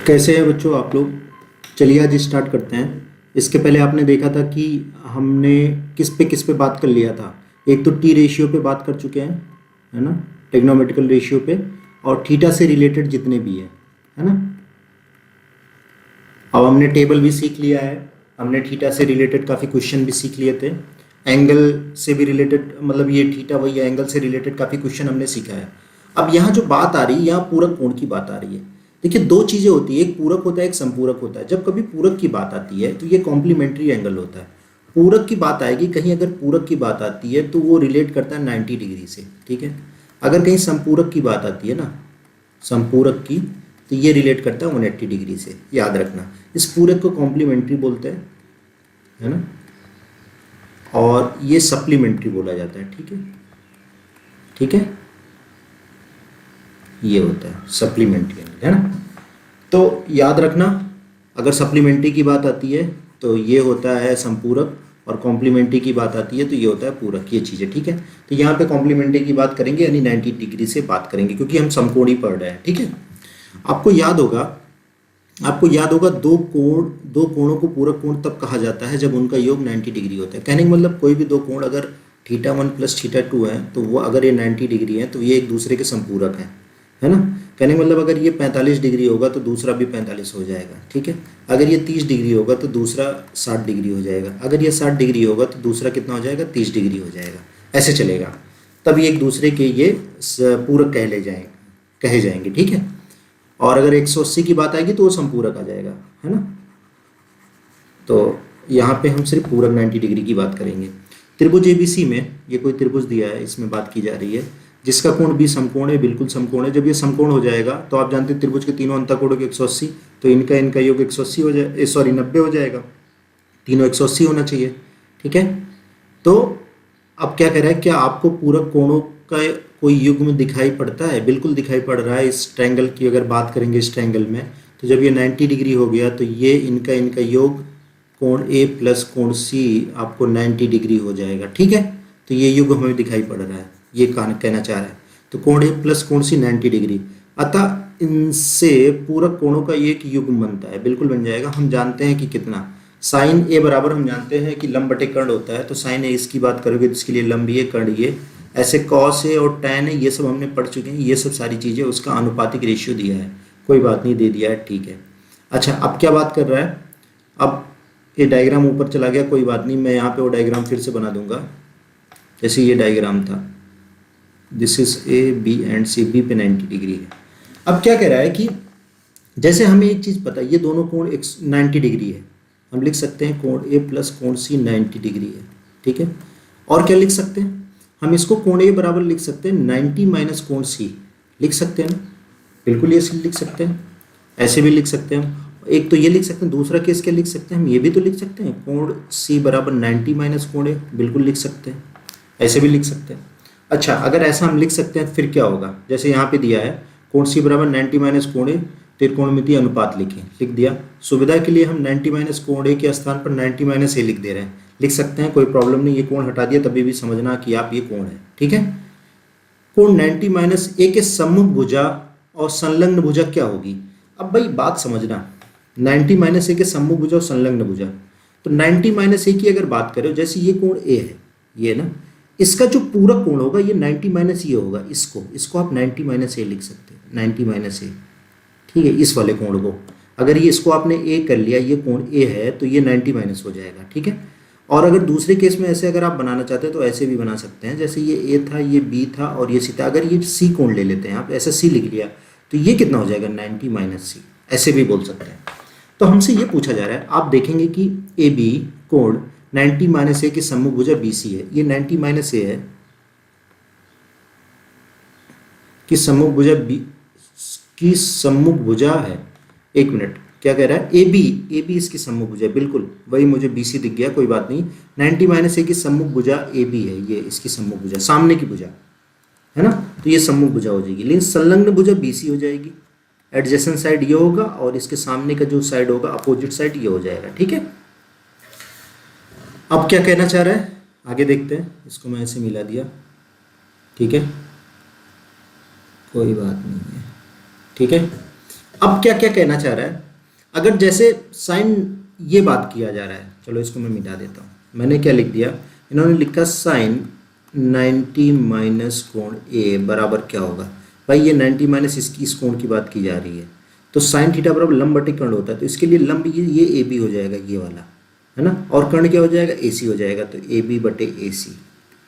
कैसे हैं बच्चों आप लोग। चलिए आज स्टार्ट करते हैं। इसके पहले आपने देखा था कि हमने किस पे बात कर लिया था। एक तो टी रेशियो पे बात कर चुके हैं, है ना, टेग्नोमेट्रिकल रेशियो पे, और थीटा से रिलेटेड जितने भी है ना। अब हमने टेबल भी सीख लिया है, हमने थीटा से रिलेटेड काफ़ी क्वेश्चन भी सीख लिए थे, एंगल से भी रिलेटेड, मतलब ये थीटा वही एंगल से रिलेटेड काफ़ी क्वेश्चन हमने सीखा है। अब यहाँ जो बात आ रही है, यहाँ पूरक कोण की बात आ रही है। देखिए दो चीज़ें होती है, एक पूरक होता है, एक संपूरक होता है। जब कभी पूरक की बात आती है तो ये कॉम्प्लीमेंट्री एंगल होता है। पूरक की बात आएगी कहीं, अगर पूरक की बात आती है तो वो रिलेट करता है 90 डिग्री से, ठीक है। अगर कहीं संपूरक की बात आती है ना, संपूरक की, तो ये रिलेट करता है 180 डिग्री से, याद रखना। इस पूरक को कॉम्प्लीमेंट्री बोलते हैं, है ना, और ये सप्लीमेंट्री बोला जाता है, ठीक है, ठीक है। ये होता है सप्लीमेंट्री, है ना। तो याद रखना, अगर सप्लीमेंट्री की बात आती है तो ये होता है संपूरक, और कॉम्प्लीमेंट्री की बात आती है तो ये होता है पूरक, ये चीज़ें, ठीक है। तो यहाँ पे कॉम्प्लीमेंट्री की बात करेंगे, यानी 90 डिग्री से बात करेंगे, क्योंकि हम समकोणी पढ़ रहे हैं, ठीक है। आपको याद होगा, दो कोणों को पूरक कोण तब कहा जाता है जब उनका योग 90 डिग्री होता है। कहने का मतलब कोई भी दो कोण अगर θ1 + θ2 है तो वो अगर ये 90 डिग्री है तो ये एक दूसरे के संपूरक हैं, है ना। कहने का मतलब अगर ये 45 डिग्री होगा तो दूसरा भी 45 हो जाएगा, ठीक है। अगर ये 30 डिग्री होगा तो दूसरा 60 डिग्री हो जाएगा। अगर ये 60 डिग्री होगा तो दूसरा कितना हो जाएगा, 30 डिग्री हो जाएगा। ऐसे चलेगा, तब ये एक दूसरे के ये पूरक कहे जाएंगे, ठीक है। और अगर 180 की बात आएगी तो वो संपूरक आ जाएगा, है ना। तो यहाँ पे हम सिर्फ पूरक 90 डिग्री की बात करेंगे। त्रिभुज एबीसी में ये कोई त्रिभुज दिया है, इसमें बात की जा रही है, जिसका कोण भी समकोण है, बिल्कुल समकोण है। जब ये समकोण हो जाएगा तो आप जानते हैं त्रिभुज के तीनों अंतःकोणों के 180, तो इनका योग 180 हो जाए, सॉरी 90 हो जाएगा। तीनों 180 होना चाहिए, ठीक है। तो अब क्या कह रहा है, क्या आपको पूरक कोणों का कोई युग्म दिखाई पड़ता है? बिल्कुल दिखाई पड़ रहा है। इस ट्रायंगल की अगर बात करेंगे, इस ट्रायंगल में, तो जब ये 90 डिग्री हो गया तो ये इनका योग कोण A + कोण C आपको 90 डिग्री हो जाएगा, ठीक है। तो ये युग हमें दिखाई पड़ रहा है, ये कहना चाह रहा है। तो कोण A + कोण C 90 डिग्री, अतः इनसे पूरक कोणों का एक युग्म बनता है, बिल्कुल बन जाएगा। हम जानते हैं कि कितना, साइन A बराबर, हम जानते हैं कि लंब बटे कर्ण होता है, तो साइन A इसकी बात करोगे तो इसके लिए लंब ये, कर्ण ये, ऐसे कॉस A और tan A ये सब हमने पढ़ चुके हैं। ये सब सारी चीज़ें, उसका अनुपातिक रेशियो दिया है, कोई बात नहीं, दे दिया है, ठीक है। अच्छा, अब क्या बात कर रहा है, अब ये डायग्राम ऊपर चला गया, कोई बात नहीं, मैं यहाँ पे वो डायग्राम फिर से बना दूंगा। जैसे ये डायग्राम था, this is A B and C, B पे 90 डिग्री है। अब क्या कह रहा है कि जैसे हमें एक चीज़ पता है, ये दोनों कोण 90 डिग्री है, हम लिख सकते हैं कोण A + कोण C 90 डिग्री है, ठीक है। और क्या लिख सकते हैं हम, इसको कोण A बराबर लिख सकते हैं 90 - कोण C, लिख सकते हैं ना, बिल्कुल ये लिख सकते हैं, ऐसे भी लिख सकते हैं हम। एक तो ये लिख सकते हैं, दूसरा केस क्या लिख सकते हैं हम, ये भी तो लिख सकते हैं, कोण C बराबर 90 - कोण A, बिल्कुल लिख सकते हैं, ऐसे भी लिख सकते हैं। अच्छा, अगर ऐसा हम लिख सकते हैं फिर क्या होगा, जैसे यहाँ पे दिया है कोण C बराबर 90 - कोण A, त्रिकोणमितीय अनुपात लिखें, लिख दिया। सुविधा के लिए हम 90 - कोण A के स्थान पर 90 - A लिख दे रहे हैं, लिख सकते हैं, कोई प्रॉब्लम नहीं। ये कोण हटा दिया तभी भी समझना कि आप ये कोण है, ठीक है। कोण 90 - A के सम्मुख भुजा और संलग्न भुजा क्या होगी। अब भाई बात समझना, 90 - A के सम्मुख भुजा और संलग्न भुजा, तो 90 - A की अगर बात करें, जैसे ये कोण A है, ये ना, इसका जो पूरक कोण होगा ये 90 - ये होगा, इसको आप 90 - A लिख सकते हैं, 90 - A, ठीक है। इस वाले कोण को अगर ये इसको आपने A कर लिया, ये कोण A है, तो ये 90 - हो जाएगा, ठीक है। और अगर दूसरे केस में ऐसे अगर आप बनाना चाहते हैं तो ऐसे भी बना सकते हैं, जैसे ये A था, ये B था और ये C था। अगर ये C कोण ले लेते हैं आप, ऐसा C लिख लिया, तो ये कितना हो जाएगा, 90 - C, ऐसे भी बोल सकते हैं। तो हमसे ये पूछा जा रहा है, आप देखेंगे कि AB कोण 90 - A की सम्मुख भुजा BC है, ये 90 - A है कि सम्मुख भुजा B की सम्मुख भुजा है। एक मिनट, क्या कह रहा है, AB इसकी सम्मुख भुजा, बिल्कुल वही, मुझे BC दिख गया, कोई बात नहीं। 90 - A की सम्मुख भुजा AB है, ये इसकी सम्मुख भुजा, सामने की भुजा, है ना, तो ये सम्मुख भुजा हो जाएगी। लेकिन संलग्न भुजा BC हो जाएगी, एडजेसेंट साइड ये होगा और इसके सामने का जो साइड होगा, अपोजिट साइड, ये हो जाएगा, ठीक है। अब क्या कहना चाह रहा है, आगे देखते हैं। इसको मैं ऐसे मिला दिया, ठीक है, कोई बात नहीं है, ठीक है। अब क्या क्या कहना चाह रहा है, अगर जैसे साइन ये बात किया जा रहा है, चलो इसको मैं मिटा देता हूँ। मैंने क्या लिख दिया, इन्होंने लिखा साइन 90 माइनस कोण ए बराबर क्या होगा। भाई ये 90 माइनस इसकी इस कोण की बात की जा रही है, तो साइन थीटा बराबर लंब बटे कर्ण होता है, तो इसके लिए लंब ये ए बी हो जाएगा, ये वाला है ना, और कर्ण क्या हो जाएगा, ए सी हो जाएगा, तो ए बी बटे ए सी।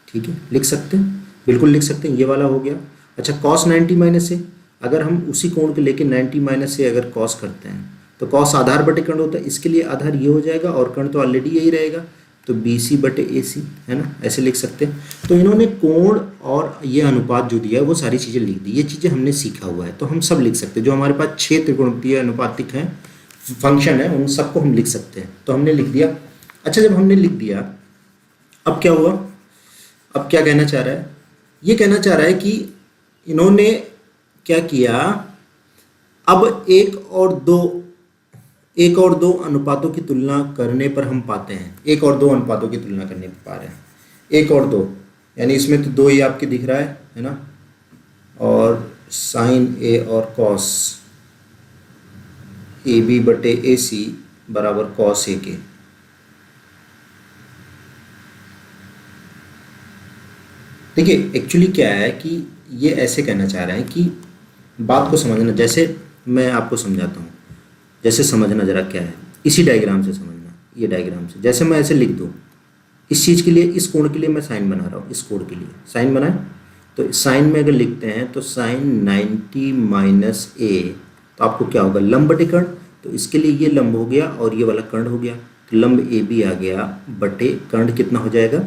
ठीक है, लिख सकते हैं, बिल्कुल लिख सकते हैं, ये वाला हो गया। अच्छा, कॉस 90 माइनस ए, अगर हम उसी कोण के लेके 90 माइनस से अगर कॉस करते हैं तो कॉस आधार बटे कर्ण होता है, इसके लिए आधार ये हो जाएगा और कर्ण तो ऑलरेडी यही रहेगा, तो बी सी बटे ए सी, है ना, ऐसे लिख सकते हैं। तो इन्होंने कोण और ये अनुपात जो दिया है वो सारी चीज़ें लिख दी, ये चीज़ें हमने सीखा हुआ है, तो हम सब लिख सकते हैं। जो हमारे पास 6 त्रिकोणमितीय अनुपातिक हैं, फंक्शन है, उन सबको हम लिख सकते हैं, तो हमने लिख दिया। अच्छा, जब हमने लिख दिया, अब क्या हुआ, अब क्या कहना चाह रहा है, ये कहना चाह रहा है कि इन्होंने क्या किया, अब एक और दो अनुपातों की तुलना करने पर हम पाते हैं, एक और दो अनुपातों की तुलना करने पर पा रहे हैं, एक और दो, यानी इसमें तो दो ही आपके दिख रहा है ना, और साइन ए और कॉस ए बी बटे ए सी बराबर कॉस ए के। देखिए एक्चुअली क्या है कि ये ऐसे कहना चाह रहे हैं कि बात को समझना, जैसे मैं आपको समझाता हूँ, जैसे समझना जरा क्या है, इसी डायग्राम से समझना, ये डायग्राम से, जैसे मैं ऐसे लिख दूँ, इस चीज़ के लिए, इस कोण के लिए मैं साइन बना रहा हूँ, इस कोण के लिए साइन बनाए, तो साइन में अगर लिखते हैं तो साइन 90 माइनस ए, तो आपको क्या होगा, लंब बटे कर्ण, तो इसके लिए ये लंब हो गया और ये वाला कर्ण हो गया, तो लंब ए बी आ गया बटे कर्ण कितना हो जाएगा,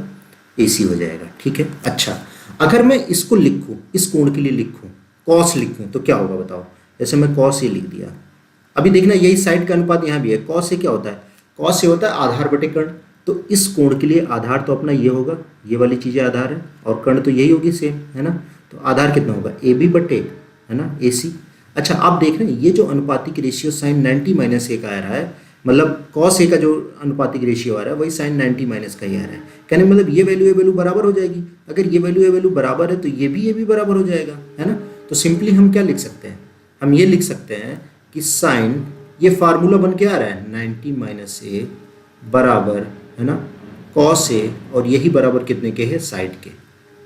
ए सी हो जाएगा। ठीक है। अच्छा, अगर मैं इसको लिखूँ, इस कोण के लिए लिखूँ, कॉस लिखूँ, तो क्या होगा बताओ, जैसे मैं कॉस ए लिख दिया, अभी देखना यही साइड का अनुपात यहाँ भी है, कॉस से क्या होता है, कॉस से होता है आधार बटे कर्ण, तो इस कोण के लिए आधार तो अपना ये होगा, ये वाली चीज़ें आधार है, और कर्ण तो यही होगी सेम, है ना, तो आधार कितना होगा, ए बी बटे, है ना, ए सी। अच्छा, आप देख रहे हैं ये जो अनुपातिक रेशियो साइन 90 माइनस ए का आ रहा है, मतलब कॉस ए का जो अनुपातिक रेशियो आ रहा है वही साइन 90 माइनस का ही आ रहा है, कहने मतलब ये वैल्यू बराबर हो जाएगी, अगर ये वैल्यू बराबर है तो ये भी बराबर हो जाएगा, है ना। तो सिंपली हम क्या लिख सकते हैं, हम ये लिख सकते हैं कि साइन, ये फार्मूला बन के आ रहा है 90 माइनस ए बराबर, है ना, कॉस ए, और यही बराबर कितने के है, साइड के,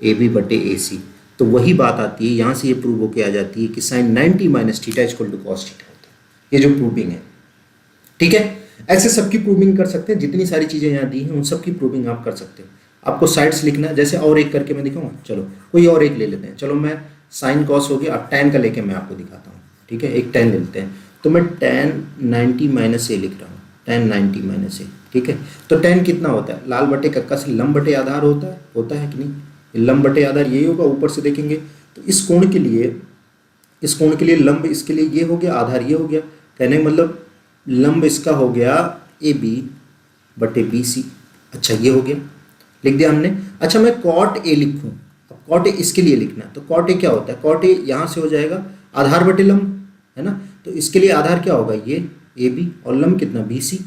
ए बी बटे ए सी। तो वही बात आती है, यहाँ से ये प्रूव होके आ जाती है कि sine 90 minus theta equal to cos theta होता है, ये जो प्रूविंग है। ठीक है, ऐसे सबकी प्रूविंग कर सकते हैं, जितनी सारी चीज़ें यहाँ दी हैं उन सबकी प्रूविंग आप कर सकते हो। आपको साइड्स लिखना है, जैसे और एक करके मैं दिखाऊंगा, चलो कोई और एक ले लेते हैं, चलो मैं साइन कॉस हो गया, अब tan का लेके मैं आपको दिखाता हूँ। ठीक है, एक tan ले लेते हैं, तो मैं tan 90 माइनस ए लिख रहा हूँ, tan 90 माइनस ए। ठीक है, तो tan कितना होता है, लाल बटे कक्का से लंब बटे आधार होता है कि नहीं, लंब बटे आधार यही होगा, ऊपर से देखेंगे तो इस कोण के लिए लंब, इसके लिए ये हो गया, आधार ये हो गया, कहने मतलब लंब इसका हो गया ए बी बटे बी सी। अच्छा, ये हो गया, लिख दिया हमने। अच्छा, मैं कॉट ए लिखूँ, अब कॉट ए इसके लिए लिखना है, तो कॉट ए क्या होता है, कॉट ए यहाँ से हो जाएगा आधार बटे लंब, है ना, तो इसके लिए आधार क्या होगा, ये ए बी, और लंब कितना, बी सी,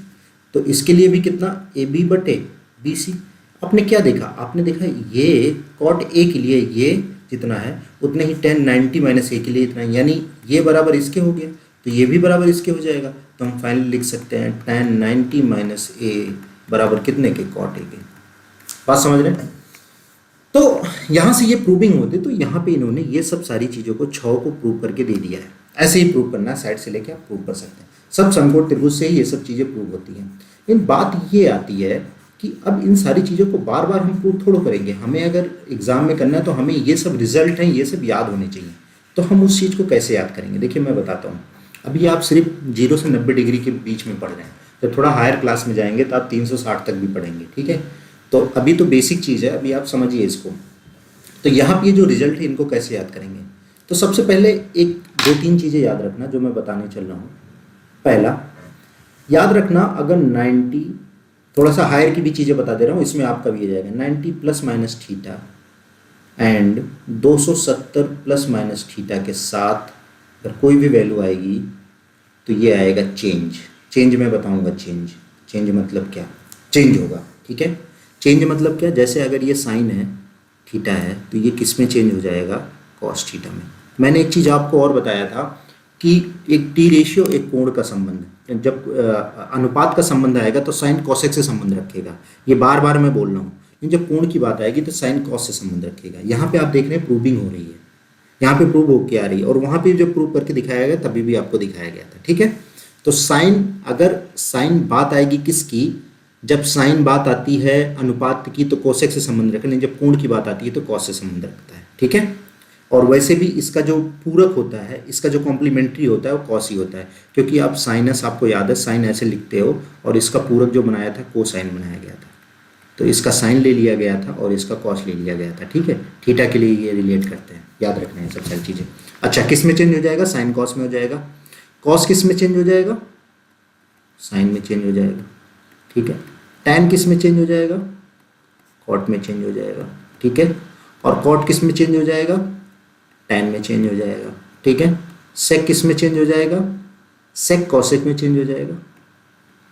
तो इसके लिए भी कितना, ए बी बटे बी सी। आपने क्या देखा, आपने देखा ये कॉट ए के लिए ये जितना है उतने ही tan 90 माइनस ए के लिए इतना है, यानी ये बराबर इसके हो गया, तो ये भी बराबर इसके हो जाएगा, तो हम फाइनली लिख सकते हैं tan 90 माइनस ए बराबर कितने के, कॉट ए के। बात समझ रहे हैं। तो यहाँ से ये प्रूविंग होती है, तो यहाँ पे इन्होंने ये सब सारी चीज़ों को 6 को प्रूव करके दे दिया है। ऐसे ही प्रूव करना है, साइड से लेके आप प्रूव कर सकते हैं, सब समकोण त्रिभुज से ही ये सब चीज़ें प्रूव होती हैं। लेकिन बात ये आती है कि अब इन सारी चीज़ों को बार बार हम प्रूव थोड़ा करेंगे, हमें अगर एग्जाम में करना है तो हमें ये सब रिजल्ट हैं ये सब याद होने चाहिए, तो हम उस चीज़ को कैसे याद करेंगे। देखिए मैं बताता हूँ, अभी आप सिर्फ 0 से 90 डिग्री के बीच में पढ़ रहे हैं, जब थोड़ा हायर क्लास में जाएंगे तो आप 360 तक भी पढ़ेंगे। ठीक है, तो अभी तो बेसिक चीज़ है, अभी आप समझिए इसको। तो यहाँ पे जो रिजल्ट है इनको कैसे याद करेंगे, तो सबसे पहले एक 2-3 चीज़ें याद रखना जो मैं बताने चल रहा हूँ। पहला याद रखना, अगर 90, थोड़ा सा हायर की भी चीज़ें बता दे रहा हूँ, इसमें आपका भी आ जाएगा 90 plus minus theta and 270 plus minus theta के साथ अगर कोई भी वैल्यू आएगी तो ये आएगा चेंज मैं बताऊंगा चेंज मतलब क्या, चेंज होगा। ठीक है, चेंज मतलब क्या, जैसे अगर ये साइन है थीटा है तो ये किस में चेंज हो जाएगा, कॉस थीटा में। मैंने एक चीज़ आपको और बताया था कि एक टी रेशियो एक कोण का संबंध, जब अनुपात का संबंध आएगा तो साइन कॉसेक से संबंध रखेगा। ये बार बार मैं बोल रहा हूँ, लेकिन जब कोण की बात आएगी तो साइन कॉस से संबंध रखेगा। यहाँ पे आप देख रहे हैं प्रूविंग हो रही है, यहाँ पे प्रूव होके आ रही है, और वहाँ पे जब प्रूव करके दिखाया गया तभी भी आपको दिखाया गया था। ठीक है, तो साइन, अगर साइन बात आएगी किसकी, जब साइन बात आती है अनुपात की तो कोसेक से संबंध रखें, लेकिन जब कोण की बात आती है तो कॉस से संबंध रखता है। ठीक है, और वैसे भी इसका जो पूरक होता है, इसका जो कॉम्प्लीमेंट्री होता है वो कॉस ही होता है, क्योंकि आप साइनस, आपको याद है साइन ऐसे लिखते हो, और इसका पूरक जो बनाया था कोसाइन बनाया गया था, तो इसका साइन ले लिया गया था और इसका कॉस ले लिया गया था। ठीक है, थीटा के लिए ये रिलेट करते हैं, याद रखना है सब सारी चीज़ें। अच्छा, किस में चेंज हो जाएगा, साइन कॉस में हो जाएगा। कॉस किस में चेंज हो जाएगा, साइन में चेंज हो जाएगा। ठीक है, टैन किस में चेंज हो जाएगा, कॉट में चेंज हो जाएगा। ठीक है, और कॉट किस में चेंज हो जाएगा, टैन में चेंज हो जाएगा। ठीक है, सेक किस में चेंज हो जाएगा, सेक कॉसेक में चेंज हो जाएगा,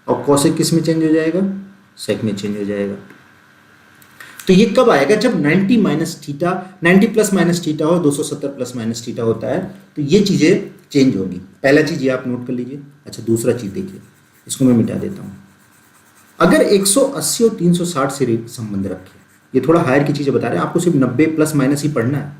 और कॉसेक किस में चेंज हो जाएगा, सेक में चेंज हो जाएगा। तो ये कब आएगा, जब 90 minus theta, 90 plus minus theta हो, 270 प्लस माइनस थीटा होता है, तो ये चीज़ें चेंज होगी। पहला चीज़ ये आप नोट कर लीजिए। अच्छा, दूसरा चीज़ देखिए, इसको मैं मिटा देता हूँ। अगर 180 और 360 से संबंध रखें, ये थोड़ा हायर की चीज़ें बता रहे हैं, आपको सिर्फ 90 प्लस माइनस ही पढ़ना है,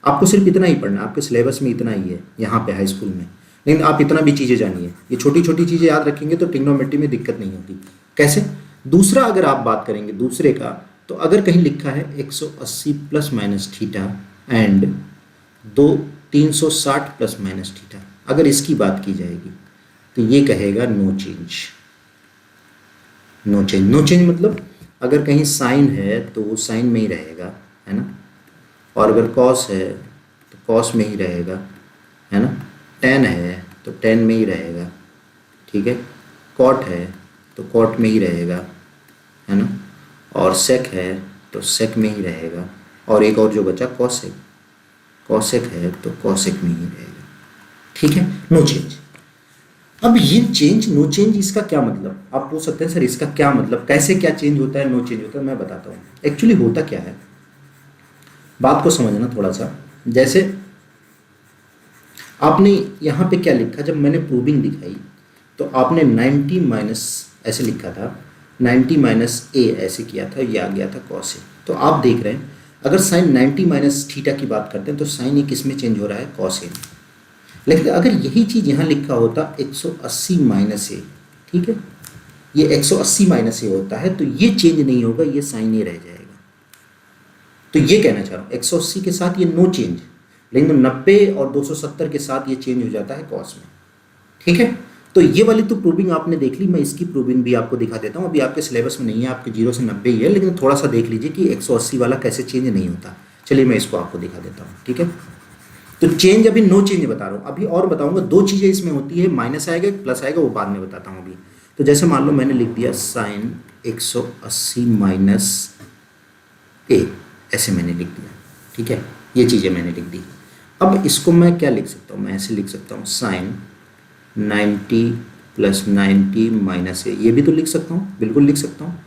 आपको सिर्फ इतना ही पढ़ना है, आपके सिलेबस में इतना ही है यहाँ पे हाई स्कूल में, लेकिन आप इतना भी चीज़ें जानिए। ये छोटी छोटी चीज़ें याद रखेंगे तो ट्रिग्नोमेट्री में दिक्कत नहीं होती। कैसे, दूसरा अगर आप बात करेंगे दूसरे का, तो अगर कहीं लिखा है 180 plus minus theta and 360 plus minus theta, अगर इसकी बात की जाएगी तो ये कहेगा no change. No change, no change मतलब अगर कहीं साइन है तो वो साइन में ही रहेगा, है ना, और अगर कॉस है तो कॉस में ही रहेगा, है ना, टैन है तो टैन में ही रहेगा। ठीक है, कॉट है तो कॉट में ही रहेगा, है ना, और सेक है तो सेक में ही रहेगा, और एक और जो बचा कॉसेक, कॉसेक है तो कॉसेक में ही रहेगा। ठीक है, नो चेंज। अब ये चेंज, नो चेंज, इसका क्या मतलब, आप पूछ सकते हैं सर इसका क्या मतलब, कैसे क्या चेंज होता है, नो चेंज होता है। मैं बताता हूँ एक्चुअली होता क्या है, बात को समझना थोड़ा सा। जैसे आपने यहाँ पे क्या लिखा, जब मैंने प्रूविंग दिखाई तो आपने 90 माइनस ऐसे लिखा था, 90 माइनस ए ऐसे किया था, ये आ गया था कॉस ए। तो आप देख रहे हैं अगर साइन 90 माइनस थीटा की बात करते हैं तो साइन ये किस में चेंज हो रहा है, कॉस ए में। लेकिन अगर यही चीज़ यहाँ लिखा होता 180 माइनस ए, ठीक है, ये 180 माइनस ए होता है तो ये चेंज नहीं होगा, ये साइन ए रह जाएगा। तो ये कहना चाह रहा हूँ 180 के साथ ये नो चेंज, लेकिन 90 और 270 के साथ ये चेंज हो जाता है कॉस में। ठीक है, तो ये वाली तो प्रूविंग आपने देख ली, मैं इसकी प्रूविंग भी आपको दिखा देता हूँ। अभी आपके सिलेबस में नहीं है, आपके 0 से 90 ही है, लेकिन थोड़ा सा देख लीजिए कि 180 वाला कैसे चेंज नहीं होता। चलिए मैं इसको आपको दिखा देता हूँ। ठीक है, तो चेंज अभी नो चेंज बता रहा हूँ, अभी और बताऊंगा। दो चीज़ें इसमें होती है, माइनस आएगा प्लस आएगा, वो बाद में बताता हूँ अभी। तो जैसे मान लो मैंने लिख दिया साइन 180 माइनस ए, ऐसे मैंने लिख दिया। ठीक है, ये चीज़ें मैंने लिख दी। अब इसको मैं क्या लिख सकता हूँ, मैं ऐसे लिख सकता हूँ साइन 90 प्लस 90 माइनस ए, ये भी तो लिख सकता हूँ, बिल्कुल लिख सकता हूँ।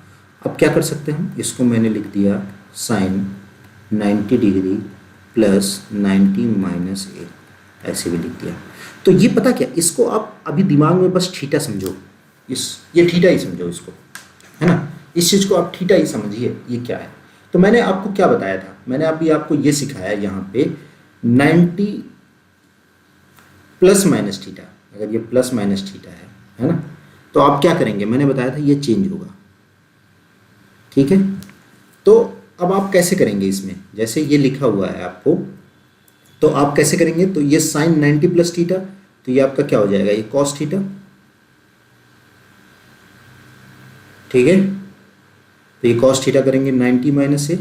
अब क्या कर सकते हैं, इसको मैंने लिख दिया साइन 90 डिग्री प्लस 90 माइनस ए, ऐसे भी लिख दिया। तो ये पता क्या, इसको आप अभी दिमाग में बस थीटा समझो, ये थीटा ही समझो इसको, है ना, इस चीज़ को आप थीटा ही समझिए ये क्या है। तो मैंने आपको क्या बताया था, मैंने अभी आपको ये सिखाया यहाँ पे 90 प्लस माइनस थीटा, अगर ये प्लस माइनस थीटा है ना, तो आप क्या करेंगे, मैंने बताया था ये चेंज होगा। ठीक है, तो अब आप कैसे करेंगे इसमें, जैसे ये लिखा हुआ है आपको, तो आप कैसे करेंगे, तो ये साइन 90 प्लस थीटा, तो ये आपका क्या हो जाएगा, ये कॉस थीटा। ठीक है, तो ये कॉस थीटा करेंगे 90 माइनस ए,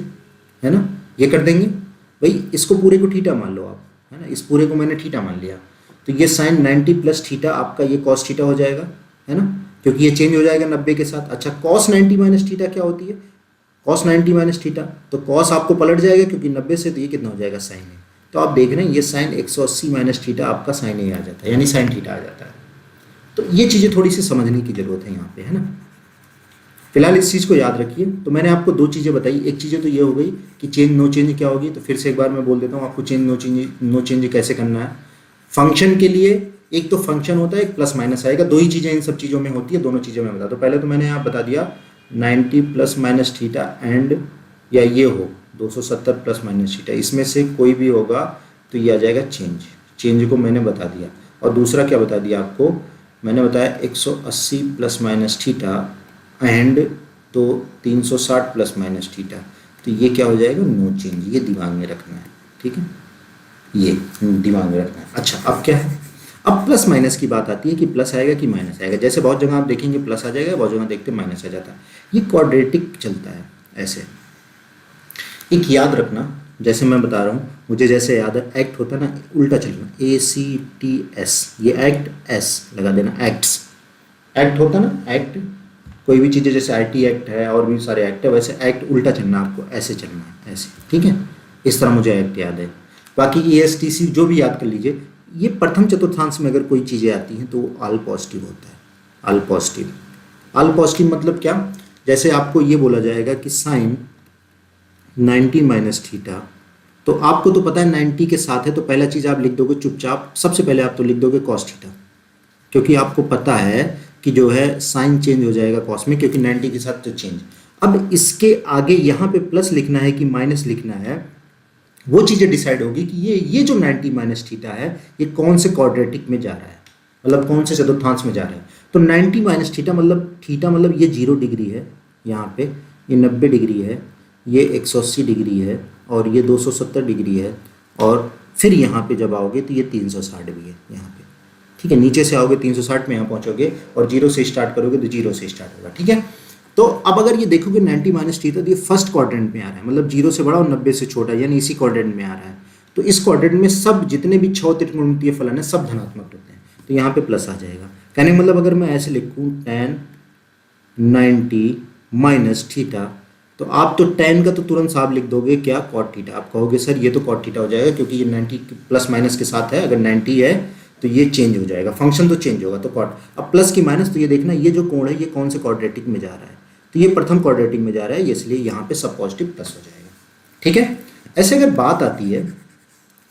है ना, ये कर देंगे भाई, इसको पूरे को थीटा मान लो आप, है ना, इस पूरे को मैंने थीटा मान लिया, तो ये साइन 90 प्लस थीटा आपका ये कॉस थीटा हो जाएगा, है ना, क्योंकि ये चेंज हो जाएगा 90 के साथ। अच्छा, कॉस 90 माइनस थीटा क्या होती है, कॉस 90 माइनस थीटा, तो कॉस आपको पलट जाएगा क्योंकि 90 से, तो ये कितना हो जाएगा साइन ए। तो आप देख रहे हैं ये साइन 180 माइनस थीटा आपका साइन ए आ जाता है, यानी साइन थीटा आ जाता है। तो ये चीज़ें थोड़ी सी समझने की जरूरत है यहाँ पे, है ना। फिलहाल इस चीज़ को याद रखिए। तो मैंने आपको दो चीज़ें बताई, एक चीज़ें तो ये हो गई कि चेंज नो चेंज क्या होगी, तो फिर से एक बार मैं बोल देता हूँ आपको चेंज नो चेंज कैसे करना है। फंक्शन के लिए एक तो फंक्शन होता है, एक प्लस माइनस आएगा, दो ही चीज़ें इन सब चीज़ों में होती है, दोनों चीज़ें मैं बता दूँ। पहले तो मैंने यहाँ बता दिया 90 प्लस माइनस थीटा एंड, या ये हो 270 प्लस माइनस थीटा, इसमें से कोई भी होगा तो ये आ जाएगा चेंज को मैंने बता दिया। और दूसरा क्या बता दिया आपको, मैंने बताया 180 प्लस माइनस थीटा एंड तो 360 प्लस माइनस थीटा, तो ये क्या हो जाएगा, नो चेंज। ये दिमाग में रखना है, ठीक है, ये दिमाग में रखना है। अच्छा, अब क्या है, अब प्लस माइनस की बात आती है कि प्लस आएगा कि माइनस आएगा। जैसे बहुत जगह आप देखेंगे प्लस आ जाएगा, बहुत जगह देखते माइनस आ जाता है। ये क्वाड्रेटिक चलता है ऐसे। एक याद रखना, जैसे मैं बता रहा हूँ, मुझे जैसे याद है, एक्ट होता है ना, उल्टा चलना, ACTS, ये एक्ट, एस लगा देना, एक्ट्स, एक्ट होता है ना, एक्ट, कोई भी चीज़ें जैसे IT एक्ट है और भी सारे एक्ट है, वैसे एक्ट उल्टा चलना, आपको ऐसे चलना है, ऐसे, ठीक है। इस तरह मुझे एक्ट याद है। बाकी ASTC जो भी याद कर लीजिए। ये प्रथम चतुर्थांश में अगर कोई चीज़ें आती हैं तो वो ऑल पॉजिटिव होता है, ऑल पॉजिटिव। ऑल पॉजिटिव मतलब क्या, जैसे आपको ये बोला जाएगा कि साइन 90 माइनस थीटा, तो आपको तो पता है 90 के साथ है, तो पहला चीज़ आप लिख दोगे चुपचाप, सबसे पहले आप तो लिख दोगे कॉस थीटा, क्योंकि आपको पता है कि जो है साइन चेंज हो जाएगा कॉस में, क्योंकि 90 के साथ तो चेंज। अब इसके आगे यहाँ पे प्लस लिखना है कि माइनस लिखना है, वो चीज़ें डिसाइड होगी कि ये जो 90 माइनस थीटा है ये कौन से क्वाड्रेटिक में जा रहा है, मतलब कौन से चतुर्थांश में जा रहा है। तो 90 माइनस थीटा मतलब ये 0 डिग्री है, यहाँ पे ये 90 डिग्री है, ये 180 डिग्री है, और ये 270 डिग्री है, और फिर यहाँ पे जब आओगे तो ये 360 भी है यहाँ पे, ठीक है। नीचे से आओगे 360 में यहाँ पहुँचोगे, और 0 से स्टार्ट करोगे तो 0 से स्टार्ट होगा, ठीक है। तो अब अगर ये देखोगे 90 माइनस थीटा, तो ये फर्स्ट क्वाड्रेंट में आ रहा है, मतलब 0 से बड़ा और 90 से छोटा, यानी इसी क्वाड्रेंट में आ रहा है। तो इस क्वाड्रेंट में सब जितने भी 6 त्रिकोणमितीय फलन है सब धनात्मक होते हैं, तो यहाँ पे प्लस आ जाएगा। कहने का मतलब अगर मैं ऐसे लिखूँ tan 90 माइनस थीटा, तो आप तो tan का तो तुरंत साफ लिख दोगे क्या, cot थीटा। आप कहोगे सर ये तो cot थीटा हो जाएगा, क्योंकि ये 90 प्लस माइनस के साथ है, अगर 90 है तो ये चेंज हो जाएगा, फंक्शन तो चेंज होगा, तो cot। अब प्लस की माइनस, तो ये देखना ये जो कोण है ये कौन से क्वाड्रेटिक में जा रहा है, तो ये प्रथम क्वाड्रेटिक में जा रहा है, इसलिए यहाँ पे सब पॉजिटिव प्लस हो जाएगा, ठीक है। ऐसे अगर बात आती है,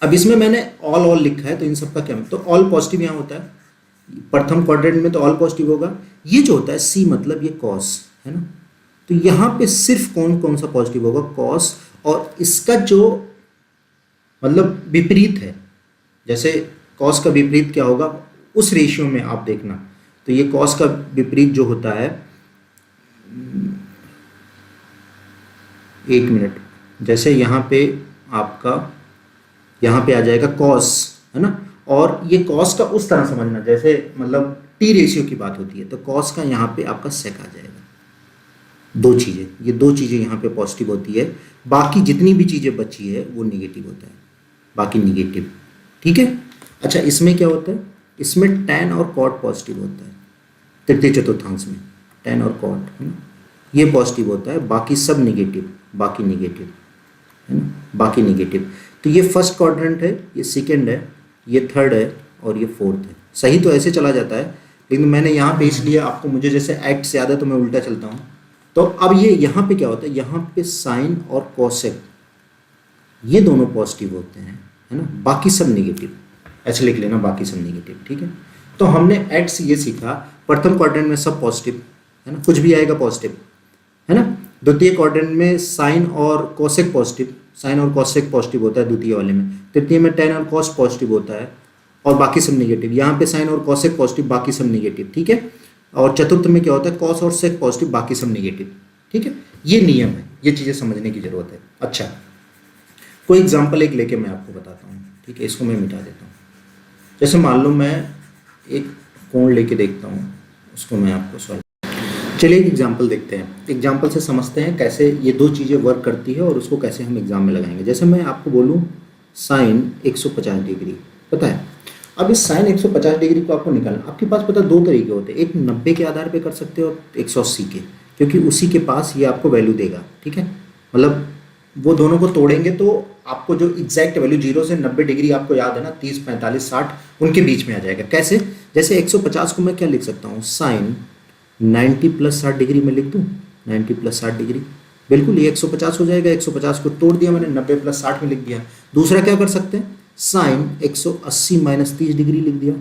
अब इसमें मैंने ऑल लिखा है, तो इन सब का क्या, तो ऑल पॉजिटिव यहाँ होता है, प्रथम क्वाड्रेंट में तो ऑल पॉजिटिव होगा। ये जो होता है C मतलब ये कॉस है ना, तो यहाँ पे सिर्फ कौन सा पॉजिटिव होगा, कॉस, और इसका जो मतलब विपरीत है, जैसे कॉस का विपरीत क्या होगा उस रेशियो में आप देखना, तो ये कॉस का विपरीत जो होता है, एक मिनट, जैसे यहाँ पे आपका यहाँ पे आ जाएगा कॉस है ना, और ये कॉस का उस तरह समझना जैसे मतलब T रेशियो की बात होती है, तो कॉस का यहाँ पे आपका सेक आ जाएगा। ये दो चीज़ें यहाँ पे पॉजिटिव होती है, बाकी जितनी भी चीज़ें बची है वो निगेटिव होता है, बाकी निगेटिव, ठीक है। अच्छा, इसमें क्या होता है, इसमें tan और cot पॉजिटिव होता है, तृतीय चतुर्थांश में tan और cot है ना, ये पॉजिटिव होता है, बाकी सब निगेटिव, बाकी निगेटिव है ना, बाकी निगेटिव। तो ये फर्स्ट क्वाड्रेंट है, ये सेकंड है, ये थर्ड है, और ये फोर्थ है। सही तो ऐसे चला जाता है, लेकिन मैंने यहाँ पे इसलिए आपको, मुझे जैसे एक्ट से याद है तो मैं उल्टा चलता हूँ। तो अब ये यहाँ पे क्या होता है, यहाँ पे साइन और कॉसेक ये दोनों पॉजिटिव होते हैं है ना, बाकी सब निगेटिव, ऐसे लिख लेना, बाकी सब निगेटिव, ठीक है। तो हमने एक्ट से ये सीखा, प्रथम क्वाड्रेंट में सब पॉजिटिव है ना, कुछ भी आएगा पॉजिटिव है ना। द्वितीय क्वाड्रेंट में साइन और कोसेक पॉजिटिव, साइन और कोसेक पॉजिटिव होता है द्वितीय वाले में। तृतीय में tan और cos पॉजिटिव होता है, और बाकी सब निगेटिव। यहाँ पे साइन और कोसेक पॉजिटिव, बाकी सब निगेटिव, ठीक है। और चतुर्थ में क्या होता है, cos और sec पॉजिटिव, बाकी सब निगेटिव, ठीक है। ये नियम है, ये चीज़ें समझने की जरूरत है। अच्छा, कोई एग्जाम्पल एक लेके मैं आपको बताता हूँ, ठीक है, इसको मैं मिटा देता हूँ। जैसे मान लो मैं एक कोण लेके देखता हूँ, उसको मैं आपको सॉल्व, चलिए एक एग्जाम्पल देखते हैं, एग्जाम्पल से समझते हैं कैसे ये दो चीज़ें वर्क करती है और उसको कैसे हम एग्जाम में लगाएंगे। जैसे मैं आपको बोलूँ साइन 150 डिग्री, पता है, अब इस साइन 150 डिग्री को आपको निकालना, आपके पास पता दो तरीके होते हैं, एक 90 के आधार पे कर सकते हो और 180 के, क्योंकि उसी के पास ये आपको वैल्यू देगा, ठीक है। मतलब वो दोनों को तोड़ेंगे तो आपको जो एग्जैक्ट वैल्यू 0 से 90 डिग्री आपको याद है ना, 30, 45, 60 उनके बीच में आ जाएगा। कैसे, जैसे 150 को मैं क्या लिख सकता हूँ, साइन 90 प्लस 60 डिग्री में लिख दूँ, 90 प्लस 60 डिग्री, बिल्कुल ये 150 हो जाएगा। 150 को तोड़ दिया मैंने, 90 प्लस 60 में लिख दिया। दूसरा क्या कर सकते हैं, साइन 180 माइनस 30 डिग्री लिख दिया,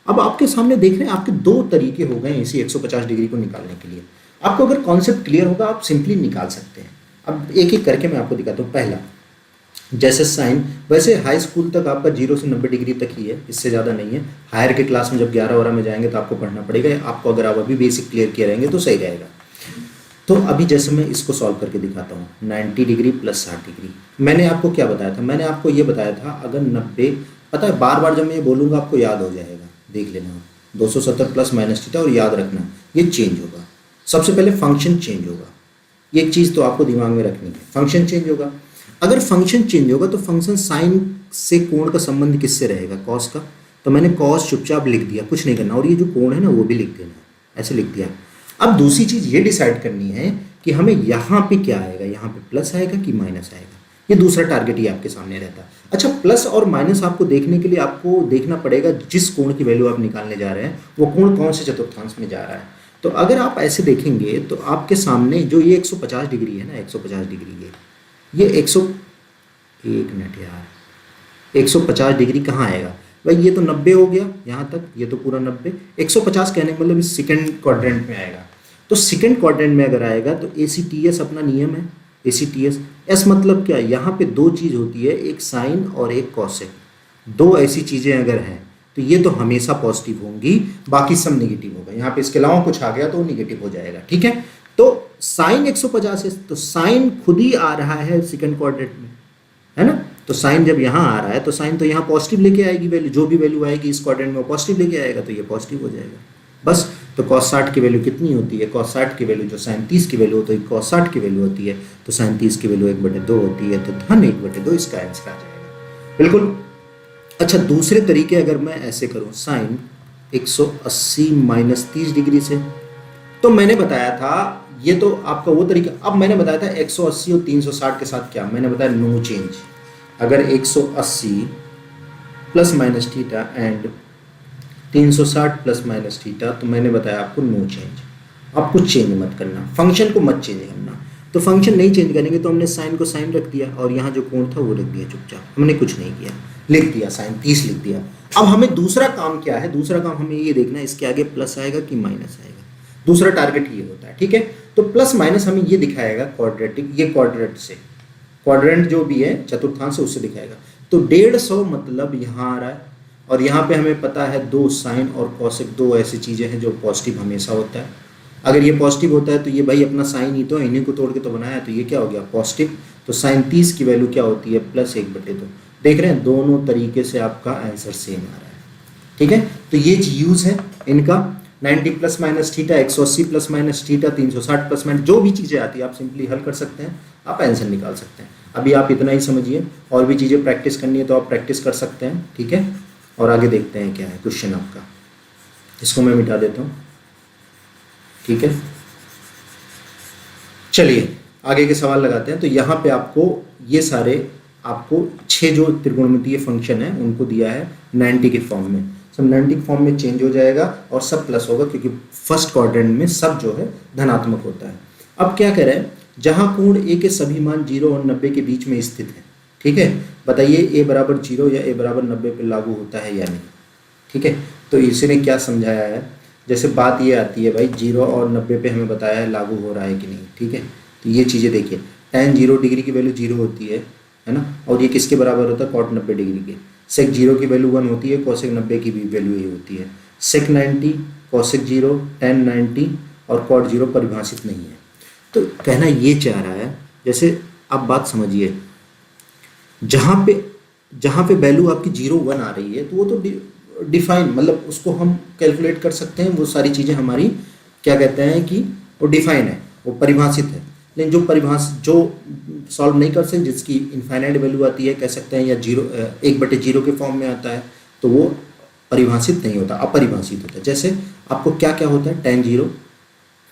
अब आपके सामने देख रहे हैं, आपके दो तरीके हो गए इसी 150 डिग्री को निकालने के लिए। आपको अगर कॉन्सेप्ट क्लियर होगा आप सिंपली निकाल सकते हैं। अब एक एक करके मैं आपको दिखाता हूँ। पहला, जैसे साइन, वैसे हाई स्कूल तक आपका 0 से 90 डिग्री तक ही है, इससे ज़्यादा नहीं है। हायर के क्लास में जब 11 में जाएंगे तो आपको पढ़ना पड़ेगा। आपको अगर आप अभी बेसिक क्लियर किए रहेंगे तो सही रहेगा। तो अभी जैसे मैं इसको सॉल्व करके दिखाता हूँ, 90 डिग्री प्लस 60 डिग्री। मैंने आपको क्या बताया था? मैंने आपको ये बताया था अगर 90, पता है बार बार जब मैं ये बोलूँगा आपको याद हो जाएगा, देख लेना। 270 प्लस माइनस थीटा, और याद रखना ये चेंज होगा। सबसे पहले फंक्शन चेंज होगा, ये एक चीज़ तो आपको दिमाग में रखनी है, फंक्शन चेंज होगा। अगर फंक्शन चेंज होगा तो फंक्शन साइन से कोण का संबंध किससे रहेगा? कॉस का। तो मैंने कॉस चुपचाप लिख दिया, कुछ नहीं करना, और ये जो कोण है ना वो भी लिख देना, ऐसे लिख दिया। अब दूसरी चीज़ ये डिसाइड करनी है कि हमें यहाँ पे क्या आएगा, यहाँ पे प्लस आएगा कि माइनस आएगा। ये दूसरा टारगेट ही आपके सामने रहता है। अच्छा, प्लस और माइनस आपको देखने के लिए आपको देखना पड़ेगा जिस कोण की वैल्यू आप निकालने जा रहे हैं वो कोण कौन से चतुर्थांश में जा रहा है। तो अगर आप ऐसे देखेंगे तो आपके सामने जो ये 150 डिग्री है ना, 150 डिग्री ये 1 मिनट यार, 150 डिग्री कहाँ आएगा भाई? ये तो 90 हो गया यहाँ तक, ये तो पूरा 90। 150 कहने का मतलब इस सेकंड क्वाड्रेंट में आएगा। तो सेकंड क्वाड्रेंट में अगर आएगा तो ACTS अपना नियम है, ACTS। एस मतलब क्या? यहाँ पे दो चीज़ होती है, एक साइन और एक कॉसेक। दो ऐसी चीज़ें अगर हैं तो ये तो हमेशा पॉजिटिव होंगी, बाकी सब निगेटिव होगा। यहाँ पे इसके अलावा कुछ आ गया तो वो निगेटिव हो जाएगा, ठीक है। तो साइन 150 है, तो साइन खुद ही आ रहा है सेकंड क्वाड्रेंट में, है ना। तो साइन जब यहाँ आ रहा है तो साइन तो यहाँ पॉजिटिव लेके आएगी वैल्यू, जो भी वैल्यू आएगी इस क्वाड्रेंट में वो पॉजिटिव लेके आएगा, तो ये पॉजिटिव हो जाएगा बस। तो cos 60 की वैल्यू कितनी होती है? cos 60 की वैल्यू जो sin 30 की वैल्यू होती है, cos 60 की वैल्यू होती है, तो sin 30 की वैल्यू 1/2 होती है, तो धन 1/2 इसका आंसर आ जाएगा, बिल्कुल। अच्छा, दूसरे तरीके अगर मैं ऐसे करूँ, साइन 180 माइनस 30 डिग्री से, तो मैंने बताया था ये तो आपका वो तरीका। अब मैंने बताया था 180 और 360 के साथ क्या, मैंने बताया नो चेंज। अगर 180 plus minus theta and 360 plus minus theta, तो मैंने बताया आपको नो चेंज। आप कुछ चेंज मत करना, फंक्शन को मत चेंज करना। तो फंक्शन नहीं चेंज करेंगे तो हमने साइन को साइन रख दिया और यहाँ जो कोण था वो रख दिया चुपचाप, हमने कुछ नहीं किया, लिख दिया साइन 30 लिख दिया। अब हमें दूसरा काम क्या है? दूसरा काम हमें ये देखना है इसके आगे प्लस आएगा कि माइनस आएगा। दूसरा टारगेट ये होता है, ठीक है। तो प्लस माइनस हमें ये दिखाएगा क्वाड्रेटिक, ये क्वाड्रेंट से, क्वाड्रेंट जो भी है चतुर्थांश से उससे दिखाएगा। तो 150 मतलब यहाँ आ रहा है, और यहाँ पे हमें पता है दो साइन और कॉसेक, दो ऐसी चीज़ें हैं जो पॉजिटिव हमेशा होता है। अगर ये पॉजिटिव होता है तो ये भाई अपना साइन ही तो है, इन्हीं को तोड़ के तो बनाया, तो ये क्या हो गया? पॉजिटिव। तो साइन 30 की वैल्यू क्या होती है? प्लस 1/2। देख रहे हैं, दोनों तरीके से आपका आंसर सेम आ रहा है, ठीक है। तो ये यूज़ है इनका, 90 plus minus theta, 180 plus minus theta, 360 plus minus, जो भी चीज़ें आती है आप सिंपली हल कर सकते हैं, आप आंसर निकाल सकते हैं। अभी आप इतना ही समझिए, और भी चीज़ें प्रैक्टिस करनी है तो आप प्रैक्टिस कर सकते हैं, ठीक है। और आगे देखते हैं क्या है क्वेश्चन आपका। इसको मैं मिटा देता हूँ, ठीक है। चलिए आगे के सवाल लगाते हैं। तो यहाँ पे आपको ये सारे आपको 6 जो त्रिकोणमितीय फंक्शन है उनको दिया है 90 के फॉर्म में। सब 90 के फॉर्म में चेंज हो जाएगा और सब प्लस होगा, क्योंकि फर्स्ट क्वाड्रेंट में सब जो है धनात्मक होता है। अब क्या कह रहे हैं? जहाँ कोण ए के सभी मान 0 और 90 के बीच में स्थित है, ठीक है। बताइए a बराबर 0 या a बराबर 90 पे लागू होता है या नहीं, ठीक है। तो इसने क्या समझाया है? जैसे बात ये आती है भाई 0 और 90 पे हमें बताया है लागू हो रहा है कि नहीं, ठीक है। तो ये चीज़ें देखिए, tan 0 डिग्री की वैल्यू 0 होती है ना, और ये किसके बराबर होता है? cot 90 डिग्री के। sec 0 की वैल्यू 1 होती है, cosec 90 की भी वैल्यू ये होती है। sec 90, cosec 0, tan 90 और cot 0 परिभाषित नहीं है। तो कहना ये चाह रहा है, जैसे आप बात समझिए, जहाँ पे वैल्यू आपकी 0, 1 आ रही है तो वो तो डिफाइन, मतलब उसको हम कैलकुलेट कर सकते हैं, वो सारी चीज़ें हमारी क्या कहते हैं कि वो डिफाइन है, वो परिभाषित है। लेकिन जो सॉल्व नहीं कर सकते, जिसकी इनफाइनाइट वैल्यू आती है, कह सकते हैं, या 1/0 के फॉर्म में आता है, तो वो परिभाषित नहीं होता, अपरिभाषित होता है। जैसे आपको क्या क्या होता है?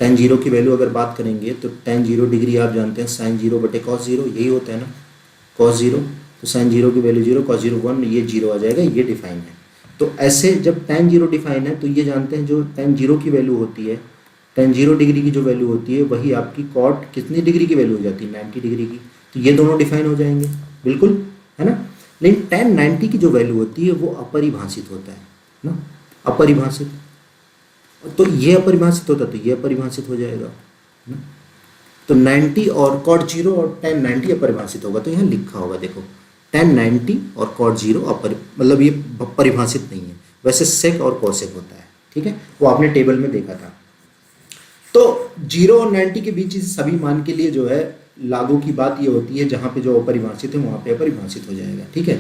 tan 0 की वैल्यू अगर बात करेंगे तो tan 0 डिग्री आप जानते हैं sin 0/cos 0, यही होता है ना, cos 0। तो sin 0 की वैल्यू 0, cos 0 1, ये 0 आ जाएगा, ये डिफाइन है। तो ऐसे जब tan 0 डिफाइन है तो ये जानते हैं जो tan 0 की वैल्यू होती है, tan 0 डिग्री की जो वैल्यू होती है वही आपकी cot कितनी डिग्री की वैल्यू हो जाती है? 90 डिग्री की। तो ये दोनों डिफाइन हो जाएंगे, बिल्कुल, है ना। लेकिन tan 90 की जो वैल्यू होती है वो अपरिभाषित होता है ना, अपरिभाषित, तो ये अपरिभाषित होता तो ये अपरिभाषित हो जाएगा ना? तो 90 और कॉट 0 और tan 90 अपरिभाषित होगा, तो यहाँ लिखा होगा देखो tan 90 और कॉट 0 मतलब ये परिभाषित नहीं है, वैसे सेक और कोसेक होता है, ठीक है, वो आपने टेबल में देखा था। तो 0 और 90 के बीच इस सभी मान के लिए जो है लागू की बात ये होती है, जहाँ पे जो अपरिभाषित है वहाँ पे अपरिभाषित हो जाएगा, ठीक है।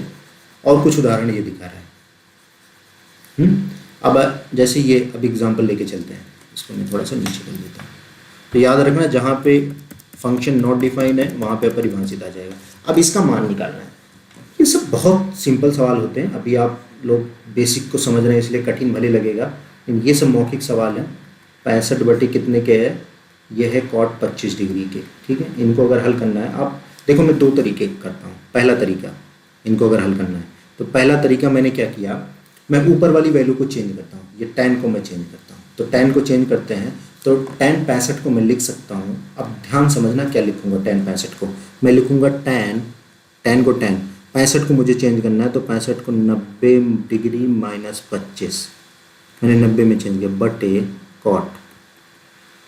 और कुछ उदाहरण ये दिखा रहा है। अब जैसे ये अब एग्जांपल लेके चलते हैं, इसको मैं थोड़ा सा नीचे कर देता हूँ। तो याद रखना जहाँ पे फंक्शन नॉट डिफाइंड है वहाँ पे अपरिभाषित आ जाएगा। अब इसका मान निकालना है। ये सब बहुत सिंपल सवाल होते हैं, अभी आप लोग बेसिक को समझ रहे हैं इसलिए कठिन भले लगेगा, लेकिन ये सब मौखिक सवाल हैं। 65 बटे कितने के है, ये है कॉट 25 डिग्री के, ठीक है। इनको अगर हल करना है, आप देखो मैं 2 तरीके करता हूँ। पहला तरीका, इनको अगर हल करना है तो पहला तरीका मैंने क्या किया, मैं ऊपर वाली वैल्यू को चेंज करता हूँ, ये tan को मैं चेंज करता हूँ। तो tan को चेंज करते हैं तो tan 65 को मैं लिख सकता हूँ। अब ध्यान समझना क्या लिखूँगा, tan 65 को मैं लिखूँगा tan को tan 65 को मुझे चेंज करना है, तो 65 को 90 डिग्री माइनस 25 मैंने 90 में चेंज किया बटे कॉट।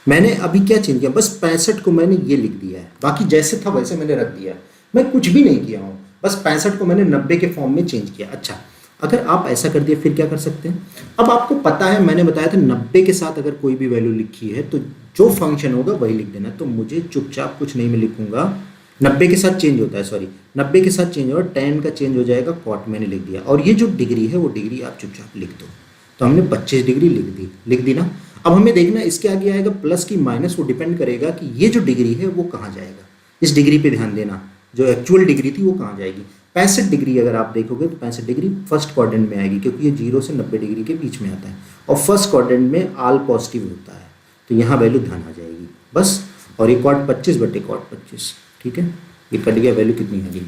मैंने अभी क्या चेंज किया, बस 65 को मैंने ये लिख दिया है, बाकी जैसे था वैसे मैंने रख दिया, मैं कुछ भी नहीं किया हूँ, बस 65 को मैंने 90 के फॉर्म में चेंज किया। अच्छा, अगर आप ऐसा कर दिए फिर क्या कर सकते हैं। अब आपको पता है, मैंने बताया था 90 के साथ अगर कोई भी वैल्यू लिखी है तो जो फंक्शन होगा वही लिख देना। तो मुझे चुपचाप कुछ नहीं मैं लिखूंगा, 90 के साथ चेंज होता है, सॉरी 90 के साथ चेंज होगा, tan का चेंज हो जाएगा, कॉट मैंने लिख दिया, और ये जो डिग्री है वो डिग्री आप चुपचाप लिख दो। तो हमने 25 डिग्री लिख दी ना। अब हमें देखना इसके आगे आएगा प्लस की माइनस, वो डिपेंड करेगा कि ये जो डिग्री है वो कहाँ जाएगा। इस डिग्री पे ध्यान देना, जो एक्चुअल डिग्री थी वो कहाँ जाएगी। 65 डिग्री अगर आप देखोगे तो 65 डिग्री फर्स्ट क्वाड्रेंट में आएगी, क्योंकि ये 0 से 90 डिग्री के बीच में आता है और फर्स्ट क्वाड्रेंट में ऑल पॉजिटिव होता है, तो यहाँ वैल्यू ध्यान आ जाएगी बस। और ये कॉट 25 बटे कॉट 25, ठीक है, ये कट गया, वैल्यू कितनी आ गई,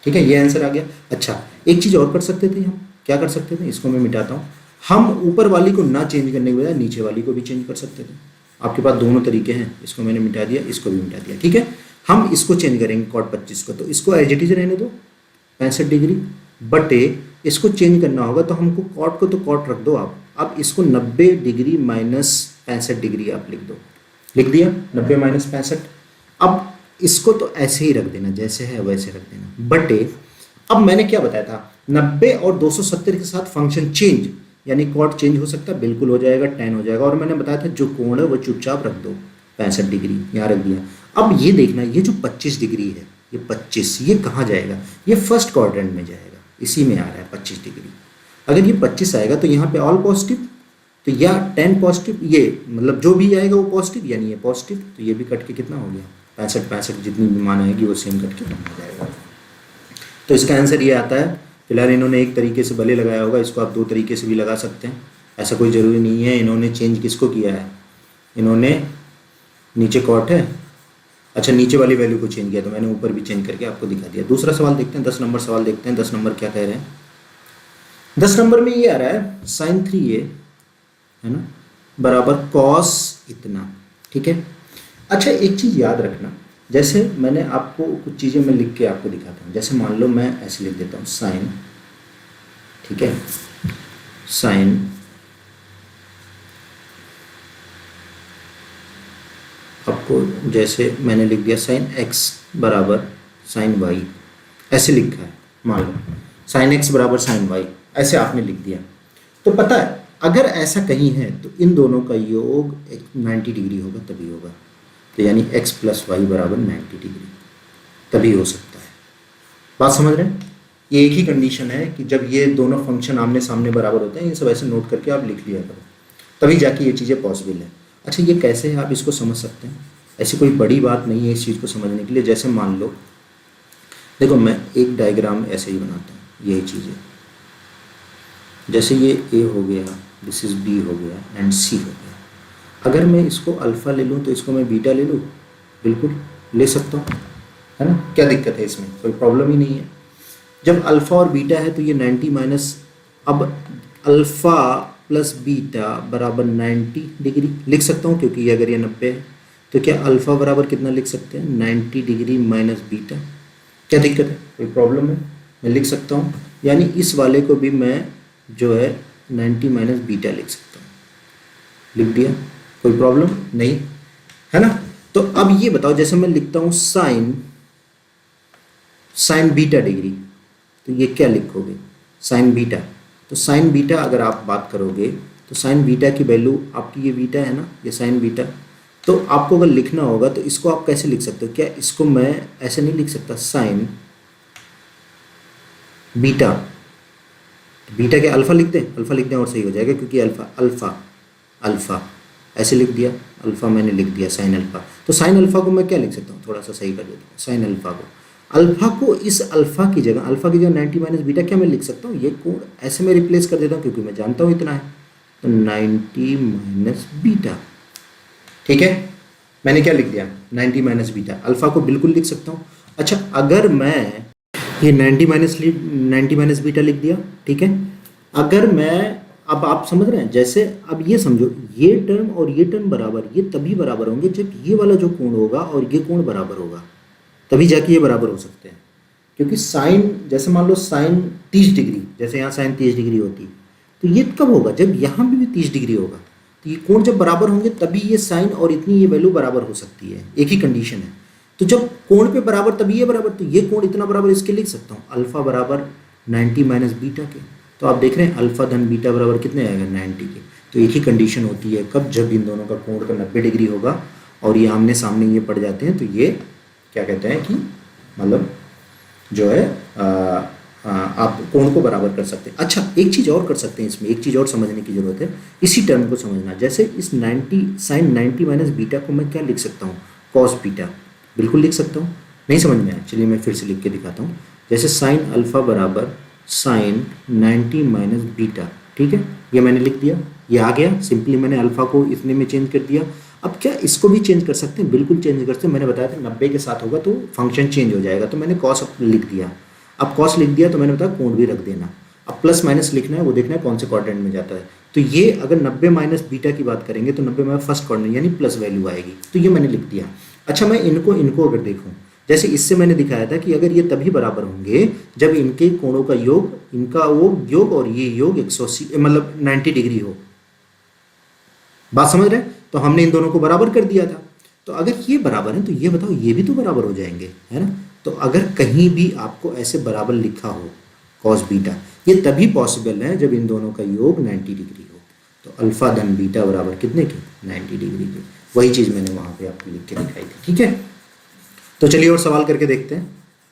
ठीक है, ये आंसर आ गया। अच्छा, एक चीज़ और कर सकते थे हम, क्या कर सकते थे, इसको मैं मिटाता हूँ। हम ऊपर वाली को ना चेंज करने के बजाय नीचे वाली को भी चेंज कर सकते थे। आपके पास दोनों तरीके हैं, इसको मैंने मिटा दिया, इसको भी मिटा दिया, ठीक है। हम इसको चेंज करेंगे कॉट 25 को, तो इसको एज इट इज रहने दो 65 डिग्री बटे, इसको चेंज करना होगा तो हमको कॉट को तो कॉट रख दो आप, अब इसको 90 डिग्री माइनस 65 डिग्री आप लिख दो, लिख दिया 90 माइनस 65। अब इसको तो ऐसे ही रख देना, जैसे है वैसे रख देना बटे। अब मैंने क्या बताया था, 90 और 270 के साथ फंक्शन चेंज, यानी कॉट चेंज हो सकता है, बिल्कुल हो जाएगा, tan हो जाएगा। और मैंने बताया था जो कोण है वो चुपचाप रख दो, 65 डिग्री यहाँ रख दिया। अब ये देखना, ये जो 25 डिग्री है, ये 25 ये कहाँ जाएगा, ये फर्स्ट क्वाड्रेंट में जाएगा, इसी में आ रहा है 25 डिग्री। अगर ये 25 आएगा तो यहाँ पे ऑल पॉजिटिव, तो या tan पॉजिटिव, ये मतलब जो भी आएगा वो पॉजिटिव, यानी ये पॉजिटिव, तो ये भी कट के कितना हो गया 65 जितनी भी मान आएगी वो सेम कट के हो जाएगा। तो इसका आंसर ये आता है। फिलहाल इन्होंने एक तरीके से भले लगाया होगा, इसको आप 2 तरीके से भी लगा सकते हैं, ऐसा कोई ज़रूरी नहीं है। इन्होंने चेंज किसको किया है, इन्होंने नीचे कॉट है, अच्छा नीचे वाली वैल्यू को चेंज किया, तो मैंने ऊपर भी चेंज करके आपको दिखा दिया। दूसरा सवाल देखते हैं, 10 नंबर सवाल देखते हैं। 10 नंबर क्या कह रहे हैं, 10 नंबर में ये आ रहा है sin 3a है ना बराबर cos इतना, ठीक है। अच्छा, एक चीज़ याद रखना, जैसे मैंने आपको कुछ चीज़ें मैं लिख के आपको दिखाता हूँ। जैसे मान लो मैं ऐसे लिख देता हूँ साइन, ठीक है, साइन आपको जैसे मैंने लिख दिया साइन x बराबर साइन y, ऐसे लिखा है, मान लो साइन x बराबर साइन y, ऐसे आपने लिख दिया। तो पता है अगर ऐसा कहीं है तो इन दोनों का योग 90 डिग्री होगा, तभी होगा, तो यानी x प्लस वाई बराबर 90 डिग्री, तभी हो सकता है। बात समझ रहे हैं, ये एक ही कंडीशन है कि जब ये दोनों फंक्शन आमने सामने बराबर होते हैं, ये सब ऐसे नोट करके आप लिख लिया करो, तभी जाके ये चीज़ें पॉसिबल है। अच्छा, ये कैसे है आप इसको समझ सकते हैं, ऐसी कोई बड़ी बात नहीं है इस चीज़ को समझने के लिए। जैसे मान लो, देखो मैं एक डायग्राम ऐसे ही बनाता हूँ, यही चीज़ है, जैसे ये a हो गया, दिस इज़ b हो गया एंड c हो गया। अगर मैं इसको अल्फ़ा ले लूँ तो इसको मैं बीटा ले लूँ, बिल्कुल ले सकता हूँ, है ना, क्या दिक्कत है इसमें, कोई प्रॉब्लम ही नहीं है। जब अल्फ़ा और बीटा है तो ये 90 माइनस, अब अल्फ़ा प्लस बीटा बराबर 90 डिग्री लिख सकता हूँ, क्योंकि अगर ये 90 है तो क्या अल्फ़ा बराबर कितना लिख सकते हैं, 90 डिग्री माइनस बीटा। क्या दिक्कत है, कोई प्रॉब्लम है, मैं लिख सकता हूँ। यानी इस वाले को भी मैं जो है 90 माइनस बीटा लिख सकता हूँ, लिख दिया, कोई प्रॉब्लम नहीं है ना। तो अब ये बताओ, जैसे मैं लिखता हूँ साइन साइन बीटा डिग्री, तो ये क्या लिखोगे, साइन बीटा। तो साइन बीटा अगर आप बात करोगे तो साइन बीटा की वैल्यू आपकी ये बीटा है ना, ये साइन बीटा। तो आपको अगर लिखना होगा तो इसको आप कैसे लिख सकते हो, क्या इसको मैं ऐसे नहीं लिख सकता, साइन बीटा, बीटा के अल्फा लिख दें, अल्फा लिख दें और सही हो जाएगा, क्योंकि अल्फा अल्फा अल्फा ऐसे लिख दिया, अल्फा मैंने लिख दिया साइन अल्फा। तो साइन अल्फा को मैं क्या लिख सकता हूँ, थोड़ा सा सही कर देता हूँ, साइन अल्फा को इस अल्फा की जगह 90 माइनस बीटा क्या मैं लिख सकता हूँ, ये कोण ऐसे मैं रिप्लेस कर देता हूँ, क्योंकि मैं जानता हूँ इतना है, तो 90 माइनस बीटा। ठीक है, मैंने क्या लिख दिया, 90 माइनस बीटा। अल्फा को बिल्कुल लिख सकता हूँ। अच्छा, अगर मैं ये 90 माइनस बीटा लिख दिया, ठीक है। अगर मैं, अब आप समझ रहे हैं, जैसे अब ये समझो, ये टर्म और ये टर्म बराबर, ये तभी बराबर होंगे जब ये वाला जो कोण होगा और ये कोण बराबर होगा, तभी जाके ये बराबर हो सकते हैं। क्योंकि साइन, जैसे मान लो साइन 30 डिग्री, जैसे यहाँ साइन 30 डिग्री होती है, तो ये कब होगा, जब यहाँ भी 30 डिग्री होगा। तो ये कोण जब बराबर होंगे तभी ये साइन और इतनी ये वैल्यू बराबर हो सकती है, एक ही कंडीशन है। तो जब कोण पे बराबर तभी ये बराबर, तो ये कोण इतना बराबर, इसके लिख सकता हूँ अल्फा बराबर 90 माइनस बीटा के। तो आप देख रहे हैं अल्फा धन बीटा बराबर कितने आएगा, 90 के। तो एक ही कंडीशन होती है, कब, जब इन दोनों का कोण का 90 डिग्री होगा और ये आमने सामने ये पड़ जाते हैं, तो ये क्या कहते हैं कि मतलब जो है आप कोण को बराबर कर सकते हैं। अच्छा, एक चीज़ और कर सकते हैं इसमें, एक चीज़ और समझने की जरूरत है, इसी टर्म को समझना। जैसे इस 90 साइन 90 माइनस बीटा को मैं क्या लिख सकता हूँ, कॉस बीटा, बिल्कुल लिख सकता हूँ। नहीं समझ में आया, चलिए मैं फिर से लिख के दिखाता हूँ। जैसे साइन अल्फा बराबर साइन 90 माइनस बीटा, ठीक है, ये मैंने लिख दिया, ये आ गया। सिंपली मैंने अल्फा को इतने में चेंज कर दिया। अब क्या इसको भी चेंज कर सकते हैं, बिल्कुल चेंज कर सकते हैं। मैंने बताया था 90 के साथ होगा तो फंक्शन चेंज हो जाएगा, तो मैंने कॉस लिख दिया। अब कॉस लिख दिया तो मैंने बताया कोण भी रख देना। अब प्लस माइनस लिखना है, वो देखना है कौन से क्वाड्रेंट में जाता है। तो ये अगर 90 माइनस बीटा की बात करेंगे तो 90 में फर्स्ट क्वाड्रेंट यानी प्लस वैल्यू आएगी, तो ये मैंने लिख दिया। अच्छा, मैं इनको अगर देखूँ, जैसे इससे मैंने दिखाया था कि अगर ये तभी बराबर होंगे जब इनके कोणों का योग, इनका वो योग और ये योग 180 मतलब 90 डिग्री हो। बात समझ रहे हैं? तो हमने इन दोनों को बराबर कर दिया था। तो अगर ये बराबर है तो ये बताओ ये भी तो बराबर हो जाएंगे, है ना। तो अगर कहीं भी आपको ऐसे बराबर लिखा हो कॉस बीटा, ये तभी पॉसिबल है जब इन दोनों का योग 90 डिग्री हो। तो अल्फा धन बीटा बराबर कितने के, 90 डिग्री के। वही चीज़ मैंने वहाँ पे आपको लिख के दिखाई थी, ठीक है। तो चलिए और सवाल करके देखते हैं,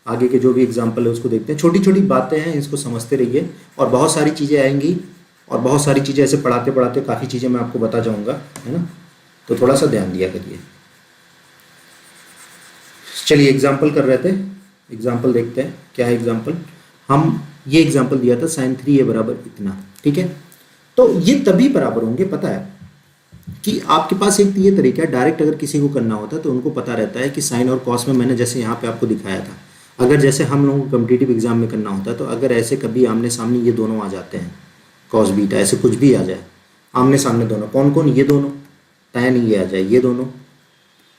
आगे के जो भी एग्जाम्पल है उसको देखते हैं। छोटी छोटी बातें हैं, इसको समझते रहिए और बहुत सारी चीज़ें आएंगी और बहुत सारी चीज़ें ऐसे पढ़ाते पढ़ाते काफ़ी चीज़ें मैं आपको बता जाऊँगा, है ना। तो थोड़ा सा ध्यान दिया करिए। चलिए एग्जाम्पल कर रहे थे, एग्जाम्पल देखते हैं क्या है एग्जाम्पल। हम ये एग्जाम्पल दिया था साइन 3a बराबर इतना, ठीक है। तो ये तभी बराबर होंगे, पता है कि आपके पास एक ये तरीका है, डायरेक्ट अगर किसी को करना होता है तो उनको पता रहता है कि साइन और कॉस में, मैंने जैसे यहाँ पे आपको दिखाया था, अगर जैसे हम लोगों को कम्पिटिटिव एग्जाम में करना होता है तो अगर ऐसे कभी आमने सामने ये दोनों आ जाते हैं, कॉस बीटा ऐसे कुछ भी आ जाए आमने सामने दोनों, कौन कौन, ये दोनों, टैन ये आ जाए, ये दोनों,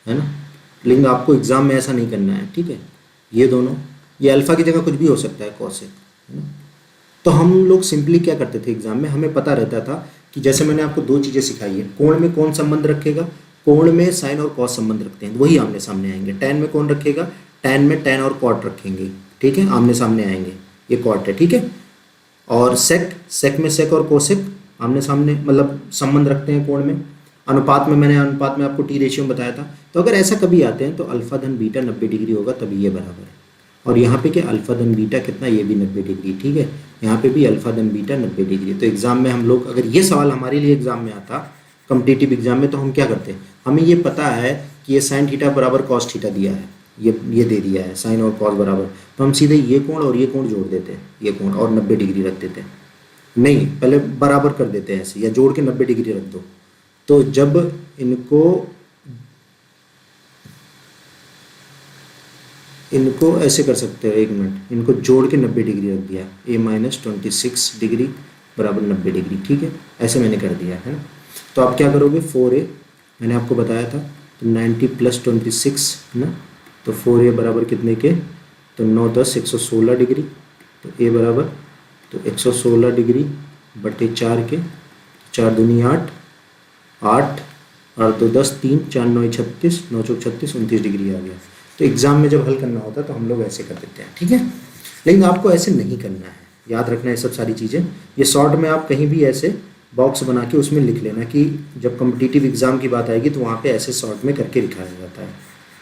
है ना। लेकिन आपको एग्जाम में ऐसा नहीं करना है, ठीक है। ये दोनों, ये अल्फा की जगह कुछ भी हो सकता है, कॉस है ना। तो हम लोग सिंपली क्या करते थे एग्जाम में, हमें पता रहता था कि जैसे मैंने आपको दो चीज़ें सिखाई है, कोण में कौन संबंध रखेगा, कोण में साइन और कॉस संबंध रखते हैं, वही आमने सामने आएंगे। टैन में कौन रखेगा, टैन में टैन और कॉट रखेंगे, ठीक है, आमने सामने आएंगे, ये कॉट है, ठीक है। और सेक में सेक और कोसेक आमने सामने मतलब संबंध रखते हैं कोण में। अनुपात में मैंने अनुपात में आपको टी रेशियो बताया था। तो अगर ऐसा कभी आते हैं तो अल्फा धन बीटा 90 डिग्री होगा, तभी ये बराबर है। और यहाँ पे क्या, अल्फा धन बीटा कितना, ये भी 90 डिग्री, ठीक है। यहाँ पे भी अल्फा धन बीटा 90 डिग्री। तो एग्जाम में हम लोग, अगर ये सवाल हमारे लिए एग्जाम में आता कॉम्पिटिटिव एग्जाम में, तो हम क्या करते हैं, हमें ये पता है कि ये साइन थीटा बराबर कॉस थीटा दिया है, ये दे दिया है साइन और कॉस बराबर, तो हम सीधे ये कोण और ये कोण जोड़ देते हैं, ये कोण और 90 डिग्री रख देते हैं। नहीं, पहले बराबर कर देते हैं ऐसे, या जोड़ के 90 डिग्री रख दो। तो जब इनको ऐसे कर सकते हो, एक मिनट, इनको जोड़ के 90 डिग्री रख दिया, a माइनस 26 डिग्री बराबर 90 डिग्री, ठीक है, ऐसे मैंने कर दिया है ना। तो आप क्या करोगे, 4a मैंने आपको बताया था, तो 90 प्लस 26 है ना, तो 4a बराबर कितने के, तो 9 10 116 डिग्री, तो a बराबर तो 116 डिग्री बटे 4 के, 4 दूनी 8, 8 और 2 10, 3 4 9 36, 9 चौक 36, 29 डिग्री आ गया। तो एग्ज़ाम में जब हल करना होता है तो हम लोग ऐसे कर देते हैं, ठीक है। लेकिन आपको ऐसे नहीं करना है, याद रखना है सब सारी चीज़ें। ये शॉर्ट में आप कहीं भी ऐसे बॉक्स बना के उसमें लिख लेना कि जब कॉम्पिटिटिव एग्ज़ाम की बात आएगी तो वहाँ पे ऐसे शॉर्ट में करके दिखाया जाता है,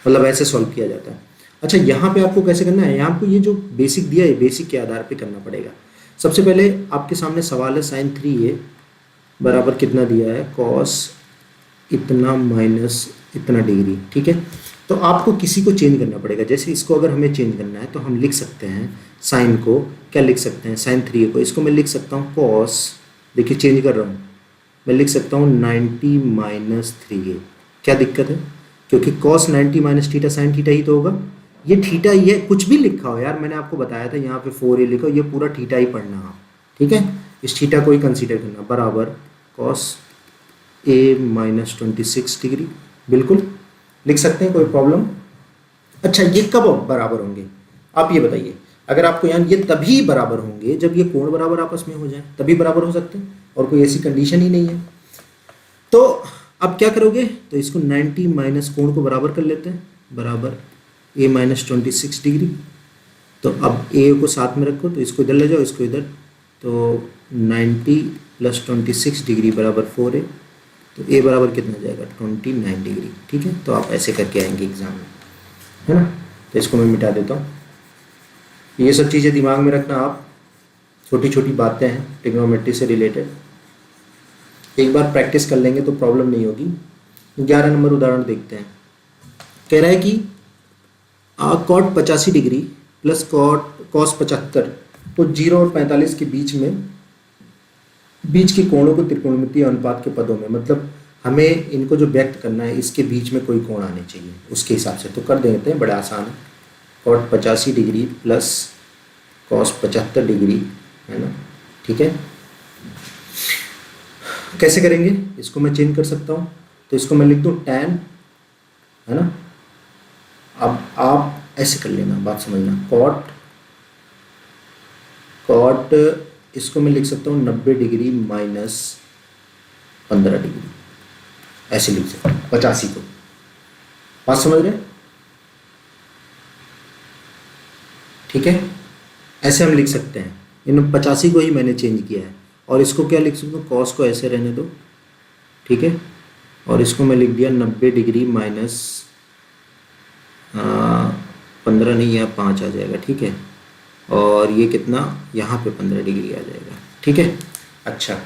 मतलब ऐसे सॉल्व किया जाता है। अच्छा, यहाँ पे आपको कैसे करना है, यहाँ पे ये जो बेसिक दिया है बेसिक के आधार पे करना पड़ेगा। सबसे पहले आपके सामने सवाल है sin 3a बराबर कितना दिया है, cos इतना माइनस इतना डिग्री, ठीक है। तो आपको किसी को चेंज करना पड़ेगा। जैसे इसको अगर हमें चेंज करना है तो हम लिख सकते हैं साइन को, क्या लिख सकते हैं, sin 3a को इसको मैं लिख सकता हूँ cos, देखिए चेंज कर रहा हूँ, मैं लिख सकता हूँ 90 माइनस 3a। क्या दिक्कत है, क्योंकि cos 90 minus theta sine theta ही तो होगा। ये थीटा ही है, कुछ भी लिखा हो यार, मैंने आपको बताया था यहाँ पे 4a लिखो, ये पूरा थीटा ही पढ़ना आप, ठीक है। इस थीटा को ही कंसीडर करना, बराबर cos a माइनस 26 डिग्री, बिल्कुल लिख सकते हैं, कोई प्रॉब्लम। अच्छा, ये कब बराबर होंगे आप ये बताइए। अगर आपको यार ये तभी बराबर होंगे जब ये कोण बराबर आपस में हो जाए, तभी बराबर हो सकते हैं, और कोई ऐसी कंडीशन ही नहीं है। तो अब क्या करोगे, तो इसको 90 माइनस कोण को बराबर कर लेते हैं, बराबर a माइनस 26 डिग्री। तो अब a को साथ में रखो, तो इसको इधर ले जाओ, इसको इधर, तो 90 प्लस 26 डिग्री बराबर 4a, तो a बराबर कितना जाएगा 29 डिग्री, ठीक है। तो आप ऐसे करके आएंगे एग्जाम में, है ना। तो इसको मैं मिटा देता हूँ। ये सब चीज़ें दिमाग में रखना आप, छोटी छोटी बातें हैं ट्रिग्नोमेट्री से रिलेटेड, एक बार प्रैक्टिस कर लेंगे तो प्रॉब्लम नहीं होगी। 11 नंबर उदाहरण देखते हैं। कह रहा है कि कॉट 85 डिग्री प्लस कॉस 75 तो 0 और 45 के बीच के कोणों को त्रिकोणमितीय अनुपात के पदों में, मतलब हमें इनको जो व्यक्त करना है इसके बीच में कोई कोण आने चाहिए, उसके हिसाब से तो कर देते हैं, बड़ा आसान है। Cot 85 degree plus cos 75 degree, है ना, ठीक है। कैसे करेंगे, इसको मैं चेंज कर सकता हूँ, तो इसको मैं लिख दूँ tan, है ना। अब आप ऐसे कर लेना, बात समझना, कॉट इसको मैं लिख सकता हूँ 90 डिग्री माइनस 15 डिग्री, ऐसे लिख सकता हूँ 85 को, बात समझ रहे, ठीक है। ऐसे हम लिख सकते हैं, इन 85 को ही मैंने चेंज किया है, और इसको क्या लिख सकता हूँ, कॉस को ऐसे रहने दो, ठीक है, और इसको मैं लिख दिया 90 डिग्री माइनस 15 नहीं, यहाँ 5 आ जाएगा, ठीक है, और ये कितना, यहाँ पे 15 डिग्री आ जाएगा, ठीक है। अच्छा,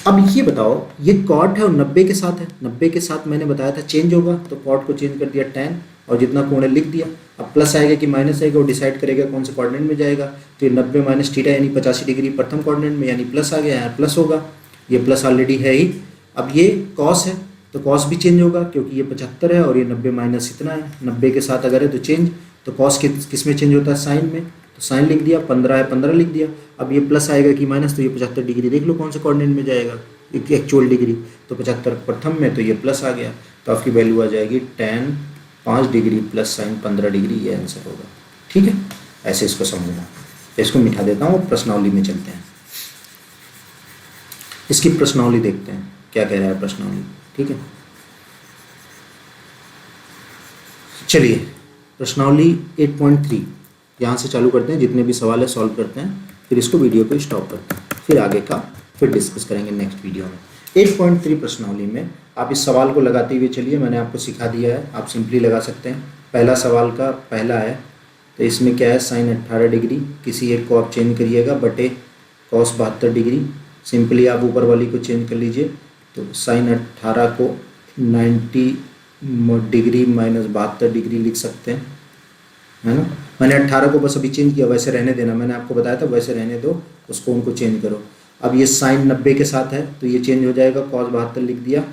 अब ये बताओ, ये कॉट है और 90 के साथ है, 90 के साथ मैंने बताया था चेंज होगा, तो कॉट को चेंज कर दिया tan, और जितना कोण है लिख दिया। अब प्लस आएगा कि माइनस आएगा, वो डिसाइड करेगा कौन से कोऑर्डिनेट में जाएगा। तो ये 90 माइनस थीटा यानी 85 डिग्री प्रथम कोऑर्डिनेट में, यानी प्लस आ गया, यहाँ प्लस होगा, ये प्लस ऑलरेडी है ही। अब ये कॉस है तो कॉस भी चेंज होगा, क्योंकि ये 75 है और ये 90 माइनस इतना है, 90 के साथ अगर है तो चेंज, तो कॉस किस में चेंज होता है, साइन में, तो साइन लिख दिया, 15 है 15 लिख दिया। अब ये प्लस आएगा कि माइनस, तो ये 75 डिग्री देख लो कौन से कोऑर्डिनेट में जाएगा, एक्चुअल डिग्री, तो 75 प्रथम में, तो ये प्लस आ गया, तो आपकी वैल्यू आ जाएगी tan 5 degree plus sign 15 degree, ये आंसर होगा, ठीक है। ऐसे इसको समझना, इसको मिटा देता हूँ, प्रश्नावली में चलते हैं, इसकी प्रश्नावली देखते हैं क्या कह रहा है प्रश्नावली, ठीक है। चलिए प्रश्नावली 8.3 यहाँ से चालू करते हैं, जितने भी सवाल है सॉल्व करते हैं, फिर इसको वीडियो को स्टॉप करते हैं, फिर आगे का फिर डिस्कस करेंगे नेक्स्ट वीडियो में। 8.3 प्रश्नावली में आप इस सवाल को लगाते हुए चलिए, मैंने आपको सिखा दिया है, आप सिंपली लगा सकते हैं। पहला सवाल का पहला है, तो इसमें क्या है, साइन 18 डिग्री, किसी एक को आप चेंज करिएगा, बटे कॉस 72 डिग्री, सिंपली आप ऊपर वाली को चेंज कर लीजिए, तो साइन 18 को 90 डिग्री माइनस 72 डिग्री लिख सकते हैं, है ना। मैंने 18 को बस अभी चेंज किया, वैसे रहने देना, मैंने आपको बताया था वैसे रहने दो, उसको उनको चेंज करो। अब ये साइन 90 के साथ है तो ये चेंज हो जाएगा, कॉस 72 लिख दिया,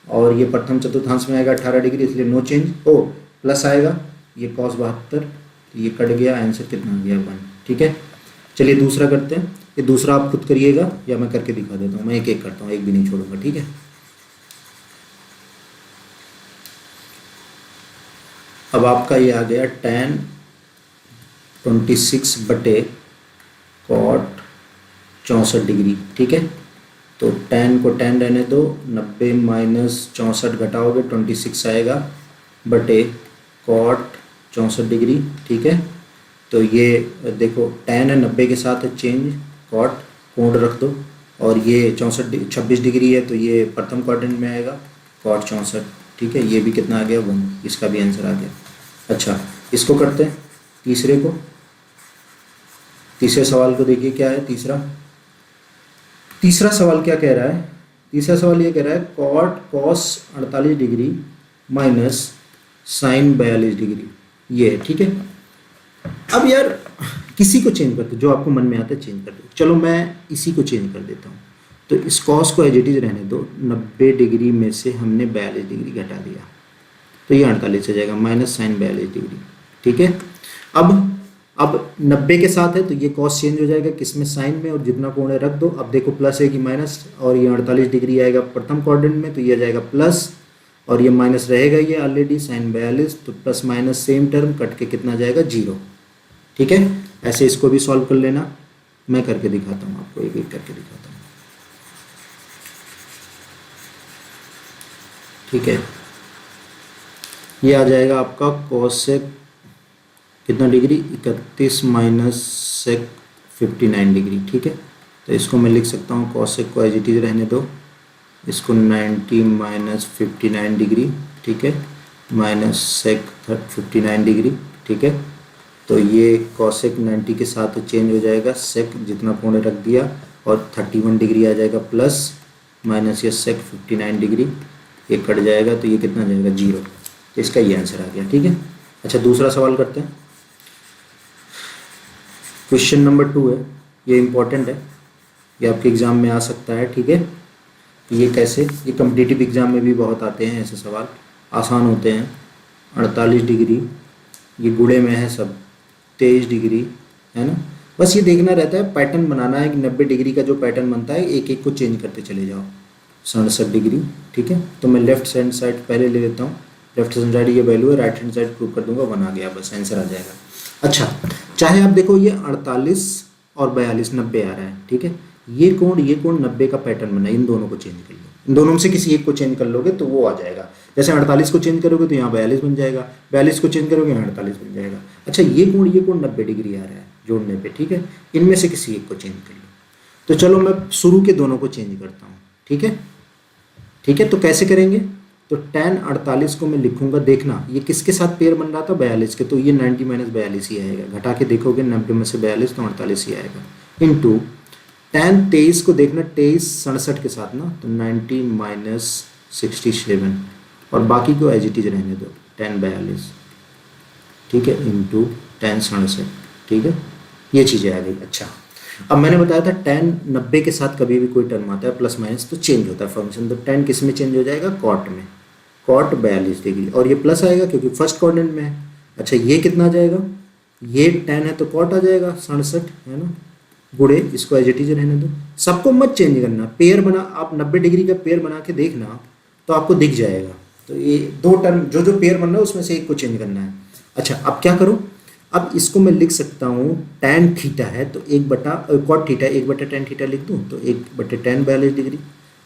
और ये प्रथम चतुर्थांश में आएगा 18 डिग्री, इसलिए नो चेंज, ओ प्लस आएगा, ये कॉस 72, तो ये कट गया, आंसर कितना आ गया 1, ठीक है। चलिए दूसरा करते हैं, ये दूसरा आप खुद करिएगा या मैं करके दिखा देता हूँ, मैं एक एक करता हूँ, एक भी नहीं छोड़ूंगा, ठीक है। अब आपका ये आ गया tan 26 बटे कॉट 64 डिग्री, ठीक है। तो tan को tan रहने दो, 90 माइनस 64 घटाओगे 26 आएगा बटे cot 64 डिग्री, ठीक है। तो ये देखो tan है 90 के साथ है चेंज, cot कोण रख दो, और ये 26 डिग्री है तो ये प्रथम क्वाड्रेंट में आएगा cot 64, ठीक है। ये भी कितना आ गया 1, इसका भी आंसर आ गया। अच्छा, इसको करते हैं तीसरे को। तीसरे सवाल को देखिए क्या है। तीसरा सवाल क्या कह रहा है। तीसरा सवाल ये कह रहा है cot cos 48 degree minus sine 42 degree, ये है, ठीक है। अब यार किसी को चेंज कर दो, जो आपको मन में आता है चेंज कर दो। चलो मैं इसी को चेंज कर देता हूँ। तो इस कॉस को एज इट इज रहने दो, 90 डिग्री में से हमने 42 डिग्री घटा दिया तो ये 48 हो जाएगा माइनस साइन 42 डिग्री, ठीक है। अब 90 के साथ है तो ये कॉस चेंज हो जाएगा किस में, साइन में, और जितना कोण है रख दो। अब देखो प्लस है कि माइनस, और ये 48 डिग्री आएगा प्रथम क्वाड्रेंट में तो ये आ जाएगा प्लस, और ये माइनस रहेगा, ये ऑलरेडी साइन 42, तो plus minus same term cut के कितना जाएगा 0, ठीक है। ऐसे इसको भी सॉल्व कर लेना, मैं करके दिखाता हूँ आपको, एक एक करके दिखाता हूँ, ठीक है। ये आ जाएगा आपका कोसेक कितना डिग्री 31 माइनस सेक 59 डिग्री, ठीक है। तो इसको मैं लिख सकता हूँ, कोसेक को एज इट इज रहने दो, इसको 90 माइनस 59 डिग्री, ठीक है, माइनस सेक 59 डिग्री, ठीक है। तो ये कोसेक 90 के साथ चेंज हो जाएगा, सेक जितना कोण रख दिया, और 31 डिग्री आ जाएगा प्लस माइनस ये सेक 59 डिग्री, ये कट जाएगा तो ये कितना जाएगा 0। तो इसका ये आंसर आ गया, ठीक है। अच्छा, दूसरा सवाल करते हैं। क्वेश्चन नंबर 2 है, ये इम्पोर्टेंट है, ये आपके एग्ज़ाम में आ सकता है, ठीक है। ये कैसे, ये कम्पिटिटिव एग्ज़ाम में भी बहुत आते हैं ऐसे सवाल, आसान होते हैं। 48 डिग्री, ये गुणे में है सब, 23 डिग्री, है ना। बस ये देखना रहता है, पैटर्न बनाना है कि 90 डिग्री का जो पैटर्न बनता है एक एक को चेंज करते चले जाओ। 67 डिग्री, ठीक है। तो मैं लेफ्ट हैंड साइड पहले ले लेता हूँ, लेफ्ट हैंड साइड ये वैल्यू है, राइट हैंड साइड प्रूव कर दूंगा, 1 आ गया, बस आंसर आ जाएगा। अच्छा, चाहे आप देखो ये 48 और 42 90 आ रहा है, ठीक है। ये कोण 90 का पैटर्न बना, इन दोनों को चेंज कर लो, इन दोनों में से किसी एक को चेंज कर लोगे तो वो आ जाएगा। जैसे 48 को चेंज करोगे तो यहाँ 42 बन जाएगा, 42 को चेंज करोगे यहाँ 48 बन जाएगा। अच्छा, ये कोण 90 डिग्री आ रहा है जोड़ने पे, ठीक है। इनमें से किसी एक को चेंज कर लो। तो चलो मैं शुरू के दोनों को चेंज करता हूँ, ठीक है, ठीक है। तो कैसे करेंगे, तो tan 48 को मैं लिखूंगा, देखना ये किसके साथ पेयर बन रहा था 42 के, तो ये 90 माइनस 42 ही आएगा, घटा के देखोगे 90 में से 42 तो 48 ही आएगा, इनटू tan 23 को देखना 23 67 के साथ ना, तो 90 माइनस 67, और बाकी को एज इट इज रहने दो tan 42, ठीक है, इनटू tan 67, ठीक है। ये चीज़ें आ गई। अच्छा, अब मैंने बताया था tan 90 के साथ कभी भी कोई टर्म आता है प्लस माइनस तो चेंज होता है फंक्शन, तो tan किस में चेंज हो जाएगा, कॉट में, कॉट 42 डिग्री, और ये प्लस आएगा क्योंकि फर्स्ट क्वाड्रेंट में है। अच्छा, ये कितना आ जाएगा, ये tan है तो कॉट आ जाएगा 67, है ना, गुड़े, इसको एज इट इज रहने दो, सबको मत चेंज करना, पेयर बना, आप 90 डिग्री का पेयर बना के देखना तो आपको दिख जाएगा। तो ये दो टर्म जो पेयर बन रहा है उसमें से एक को चेंज करना है। अच्छा, अब क्या करो, अब इसको मैं लिख सकता हूँ tan थीटा है तो 1 बटा कॉट थीटा 1 बटा tan थीटा लिख दूँ, तो 1 बटे tan 42 डिग्री,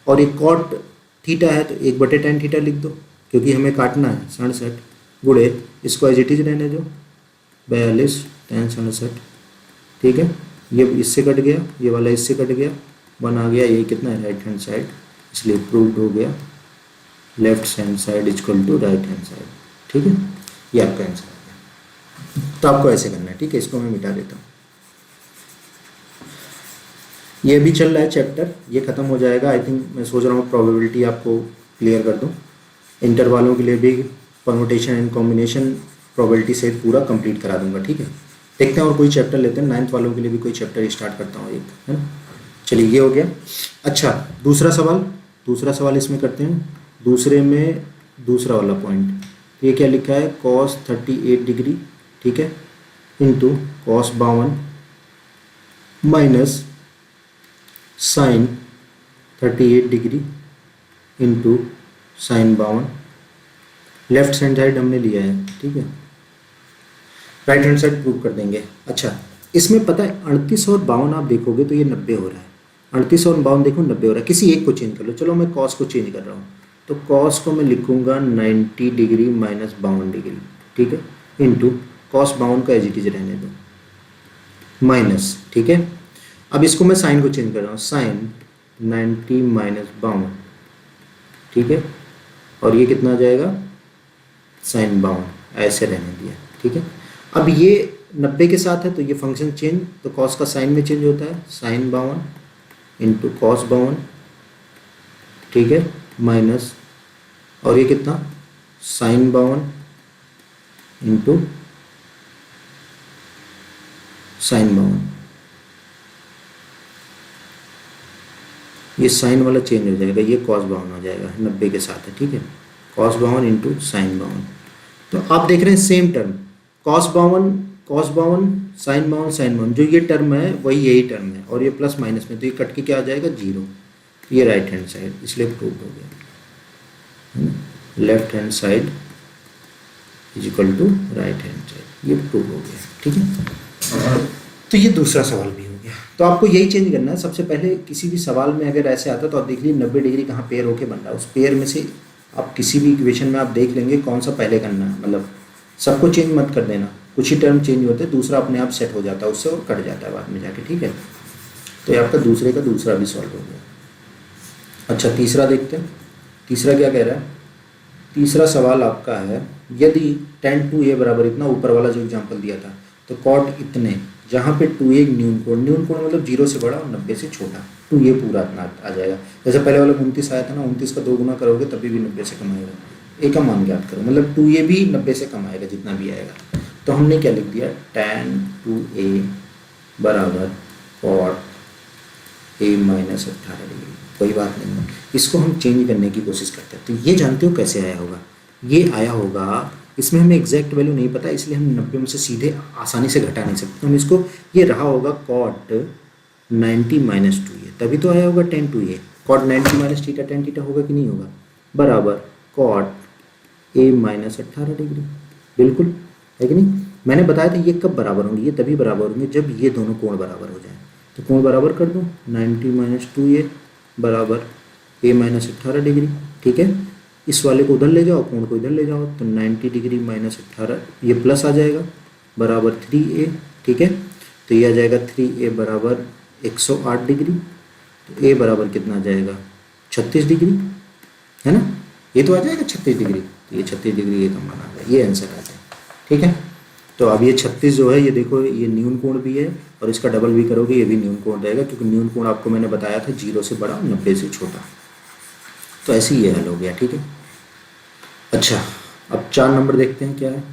और एक कॉट थीटा है तो 1 बटे tan थीटा लिख दो, क्योंकि हमें काटना है 67, गुड़े इसको एज इट इज रहने दो 42 tan 67, ठीक है। ये इससे कट गया, ये वाला इससे कट गया, 1 आ गया, ये कितना है राइट हैंड साइड, इसलिए प्रूव्ड हो गया, left hand side equal to right hand side, ठीक है। ये आपका आंसर आ गया। तो आपको ऐसे करना है, ठीक है। इसको मैं मिटा देता हूँ, ये भी चल रहा है चैप्टर, ये खत्म हो जाएगा आई थिंक। मैं सोच रहा हूँ प्रोबेबिलिटी आपको क्लियर कर दूँ, इंटर वालों के लिए भी परमुटेशन एंड कॉम्बिनेशन प्रोबेबिलिटी से पूरा कंप्लीट करा दूंगा, ठीक है। देखते हैं और कोई चैप्टर लेते हैं, 9th वालों के लिए भी कोई चैप्टर स्टार्ट करता हूँ एक, है ना। चलिए, ये हो गया। अच्छा, दूसरा सवाल इसमें करते हैं, दूसरे में दूसरा वाला पॉइंट, ये क्या लिखा है, cos 38 डिग्री, ठीक है, into cos 52 minus sine 38 degree into sine 52, left hand side हमने लिया है, ठीक है, राइट हैंड साइड प्रूव कर देंगे। अच्छा, इसमें पता है 38 और 52 आप देखोगे तो ये 90 हो रहा है, 38 और 52 देखो 90 हो रहा है, किसी एक को चेंज कर लो। चलो मैं कॉस को चेंज कर रहा हूँ, तो कॉस को मैं लिखूंगा 90 डिग्री माइनस 52 डिग्री, ठीक है, इंटू कॉस 52 का एज इट इज रहने दो, माइनस, ठीक है। अब इसको मैं साइन को चेंज कर रहा हूँ, साइन 90 माइनस 52, ठीक है, और ये कितना आ जाएगा, साइन 52, ऐसे रहने दिया, ठीक है। अब ये 90 के साथ है तो ये फंक्शन चेंज, तो कॉस का साइन में चेंज होता है, साइन 52 इंटू कॉस 52, ठीक है, माइनस, और ये कितना, साइन 52 इंटू साइन 52, ये साइन वाला चेंज हो जाएगा, ये कॉस 52 हो जाएगा, 90 के साथ है, ठीक है, कॉस 52 इंटू साइन 52। तो आप देख रहे हैं same term, cos 52 sine 52 sine 52, जो ये टर्म है वही यही टर्म है, और ये प्लस माइनस में, तो ये कट के क्या आ जाएगा, जीरो, ये राइट हैंड साइड, इसलिए प्रूव हो गया, left hand side is equal to right hand side, ये प्रूव हो गया, ठीक है। तो ये दूसरा सवाल भी हो गया। तो आपको यही चेंज करना है, सबसे पहले किसी भी सवाल में अगर ऐसे आता तो आप देख लीजिए 90 डिग्री कहाँ पेयर होके बन रहा है, उस पेयर में से आप किसी भी इक्वेशन में आप देख लेंगे कौन सा पहले करना है, मतलब सबको चेंज मत कर देना, कुछ ही टर्म चेंज होते हैं, दूसरा अपने आप सेट हो जाता है उससे और कट जाता है बाद में जाके, ठीक है। तो ये आपका दूसरे का दूसरा भी सॉल्व हो गया। अच्छा तीसरा देखते हैं, तीसरा क्या कह रहा है, तीसरा सवाल आपका है, यदि tan 2a बराबर इतना, ऊपर वाला जो एग्जांपल दिया था, तो कॉट इतने, जहाँ पे 2a न्यून कोण मतलब 0 से बड़ा और 90 से छोटा, 2a पूरा इतना आ जाएगा। जैसे पहले वाला 29 आया था ना, 29 का 2 गुना करोगे तभी भी 90 से कम आएगा, a का मान ज्ञात करो, मतलब 2a भी 90 से कम आएगा जितना भी आएगा। तो हमने क्या लिख दिया, tan 2a बराबर कॉट a माइनस 18 डिग्री, कोई बात नहीं है, इसको हम चेंज करने की कोशिश करते हैं। तो ये जानते हो कैसे आया होगा, ये आया होगा, इसमें हमें एग्जैक्ट वैल्यू नहीं पता, इसलिए हम 90 में से सीधे आसानी से घटा नहीं सकते, तो हम इसको, ये रहा होगा कॉट 90 माइनस 2a, तभी तो आया होगा tan 2a, cot 90 minus theta tan theta होगा कि नहीं होगा, बराबर कॉट a माइनस 18 डिग्री, बिल्कुल है कि नहीं। मैंने बताया था ये कब बराबर होंगे, ये तभी बराबर होंगे जब ये दोनों कोण बराबर हो जाए। तो कोण बराबर कर दो, 90 माइनस 2a बराबर a माइनस 18 डिग्री, ठीक है। इस वाले को उधर ले जाओ, कोण को इधर ले जाओ, तो 90 डिग्री माइनस 18, ये प्लस आ जाएगा, बराबर 3a, ठीक है। तो ये आ जाएगा 3a बराबर 108 डिग्री, तो a बराबर कितना आ जाएगा, 36 डिग्री, है ना, ये तो आ जाएगा 36 डिग्री, तो ये 36 डिग्री ये का मान आ गया, ये आंसर आ जाएगा, ठीक है। तो अब ये 36 जो है, ये देखो ये न्यून कोण भी है, और इसका डबल भी करोगे ये भी न्यून कोण रहेगा, क्योंकि न्यून कोण आपको मैंने बताया था 0 से बड़ा 90 से छोटा। तो ऐसे ही ये हल हो गया, ठीक है। अच्छा अब 4 नंबर देखते हैं क्या है,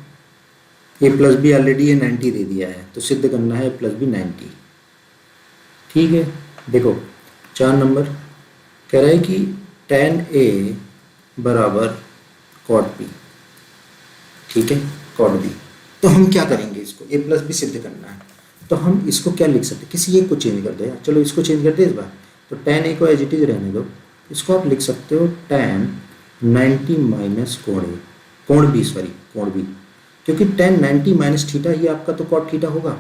ए प्लस बी ऑलरेडी ये 90 दे दिया है, तो सिद्ध करना है ए प्लस बी 90, ठीक है। देखो 4 नंबर कह रहा है कि tan a बराबर कॉट बी, ठीक है, कॉट बी। तो हम क्या करेंगे, इसको a प्लस बी सिद्ध करना है, तो हम इसको क्या लिख सकते हैं, किसी एक को चेंज कर दो यार, चलो इसको चेंज कर दे इस बार, तो tan a को एज इट इज रहने दो, इसको आप लिख सकते हो tan 90 माइनस कोण बी, क्योंकि tan 90 माइनस थीटा ये आपका तो कॉट थीटा होगा,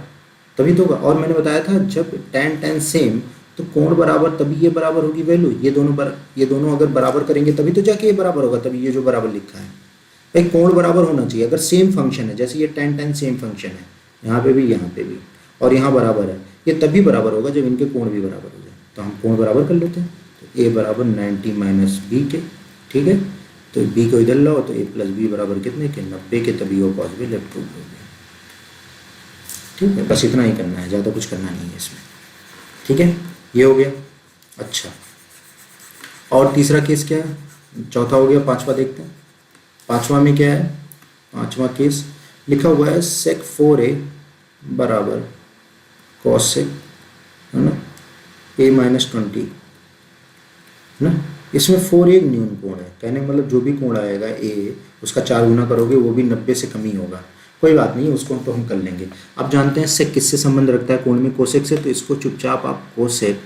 तभी तो होगा। और मैंने बताया था जब tan सेम तो कोण बराबर, तभी ये बराबर होगी वैल्यू, ये दोनों अगर बराबर करेंगे तभी तो जाके ये बराबर होगा, तभी ये जो बराबर लिखा है भाई, कोण बराबर होना चाहिए। अगर सेम फंक्शन है, जैसे ये tan सेम फंक्शन है, यहाँ पे भी और यहाँ बराबर है, ये तभी बराबर होगा जब इनके कोण भी बराबर हो जाए। तो हम कोण बराबर कर लेते हैं, तो a बराबर 90 माइनस बी के, ठीक है। तो b को इधर लाओ, तो a प्लस बी बराबर कितने के, 90 के, तभी वो पॉसिबल लेफ्ट प्रूफ हो गया, ठीक है। बस इतना ही करना है, ज़्यादा कुछ करना नहीं है इसमें, ठीक है, ये हो गया। अच्छा और तीसरा केस क्या है, चौथा हो गया, पांचवा देखते हैं। पांचवा में क्या है, पांचवा केस लिखा हुआ है sec 4a बराबर cos sec, है ना, a माइनस 20, है ना। इसमें 4a न्यून कोण है, कहने का मतलब जो भी कोण आएगा a उसका 4 गुना करोगे वो भी 90 से कम ही होगा, कोई बात नहीं, उसको तो हम कर लेंगे। अब जानते हैं sec किससे संबंध रखता है, कोण में कोसेक से, तो इसको चुपचाप आप कोसेक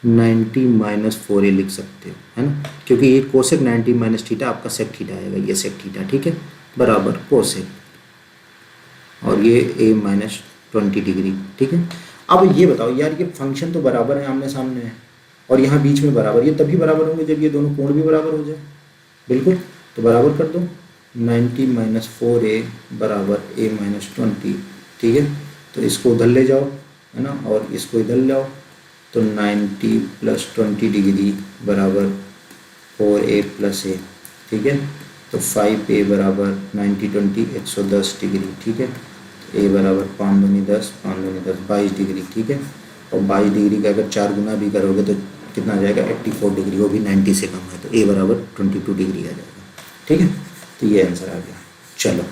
90 माइनस 4a लिख सकते हो, है ना, क्योंकि ये कोसेक 90 माइनस थीटा आपका सेक थीटा आएगा, ये सेक थीटा, ठीक है, बराबर कोसेक, और ये a माइनस 20 डिग्री, ठीक है। अब ये बताओ यार, ये फंक्शन तो बराबर है, आमने सामने है, और यहाँ बीच में बराबर, ये तभी बराबर होंगे जब ये दोनों कोण भी बराबर हो जाए। बिल्कुल, तो बराबर कर दो 90 माइनस 4a बराबर a माइनस 20, ठीक है। तो इसको उधर ले जाओ, है ना, और इसको इधर ले आओ, तो 90 प्लस 20 डिग्री बराबर 4a प्लस a, ठीक है। तो 5a बराबर 90 20 110 डिग्री, ठीक है। a बराबर 5 दूनी 10 5 दूनी 10 22 डिग्री, ठीक है। और 22 डिग्री का अगर 4 गुना भी करोगे तो कितना आ जाएगा 84 डिग्री, वो भी 90 से कम है, तो a बराबर 22 डिग्री आ जाएगा, ठीक है। तो ये आंसर आ गया। चलो,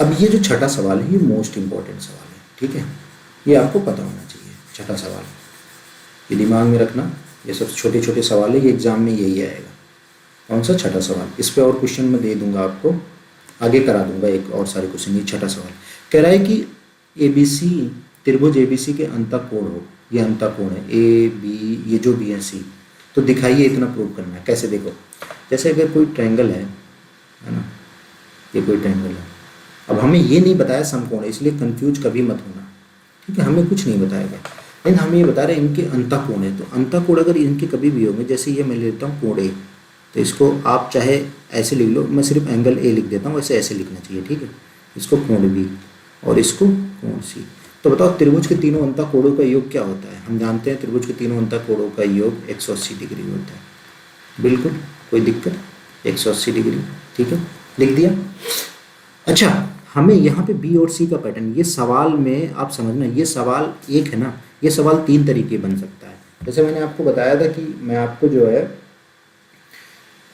अब ये जो छठा सवाल है ये मोस्ट इंपॉर्टेंट सवाल है, ठीक है। ये आपको पता होना चाहिए, छठा सवाल, ये दिमाग में रखना। ये सब छोटे छोटे सवाल है, ये एग्जाम में यही आएगा। कौन सा? छठा सवाल। इस पे और क्वेश्चन मैं दे दूंगा आपको, आगे करा दूंगा एक और सारे क्वेश्चन। ये छठा सवाल कह रहा है कि ABC त्रिभुज ABC के अंतःकोण हो, ये अंतःकोण है ए बी, ये जो भी है सी, तो दिखाइए, इतना प्रूव करना है। कैसे? देखो, जैसे अगर कोई ट्रायंगल है ना, ये कोई ट्रायंगल है। अब हमें ये नहीं बताया समकोण है, इसलिए कंफ्यूज कभी मत होना, ठीक है। हमें कुछ नहीं बताएगा, लेकिन हम ये बता रहे हैं इनके अंतःकोण है। तो अंतःकोण अगर इनके कभी भी होंगे, जैसे ये मैं लेता हूँ कोण ए, तो इसको आप चाहे ऐसे लिख लो, मैं सिर्फ एंगल ए लिख देता हूँ, वैसे ऐसे लिखना चाहिए, ठीक है। इसको कोण बी और इसको कोण सी। तो बताओ त्रिभुज के तीनों अंतःकोणों का योग क्या होता है? हम जानते हैं त्रिभुज के तीनों अंतःकोणों का योग 180 डिग्री होता है। बिल्कुल, कोई दिक्कत? 180 डिग्री, ठीक है, लिख दिया। अच्छा, हमें यहाँ पे बी और सी का पैटर्न, ये सवाल में आप समझना, ये सवाल एक है ना, ये सवाल 3 तरीके बन सकता है। जैसे मैंने आपको बताया था कि मैं आपको जो है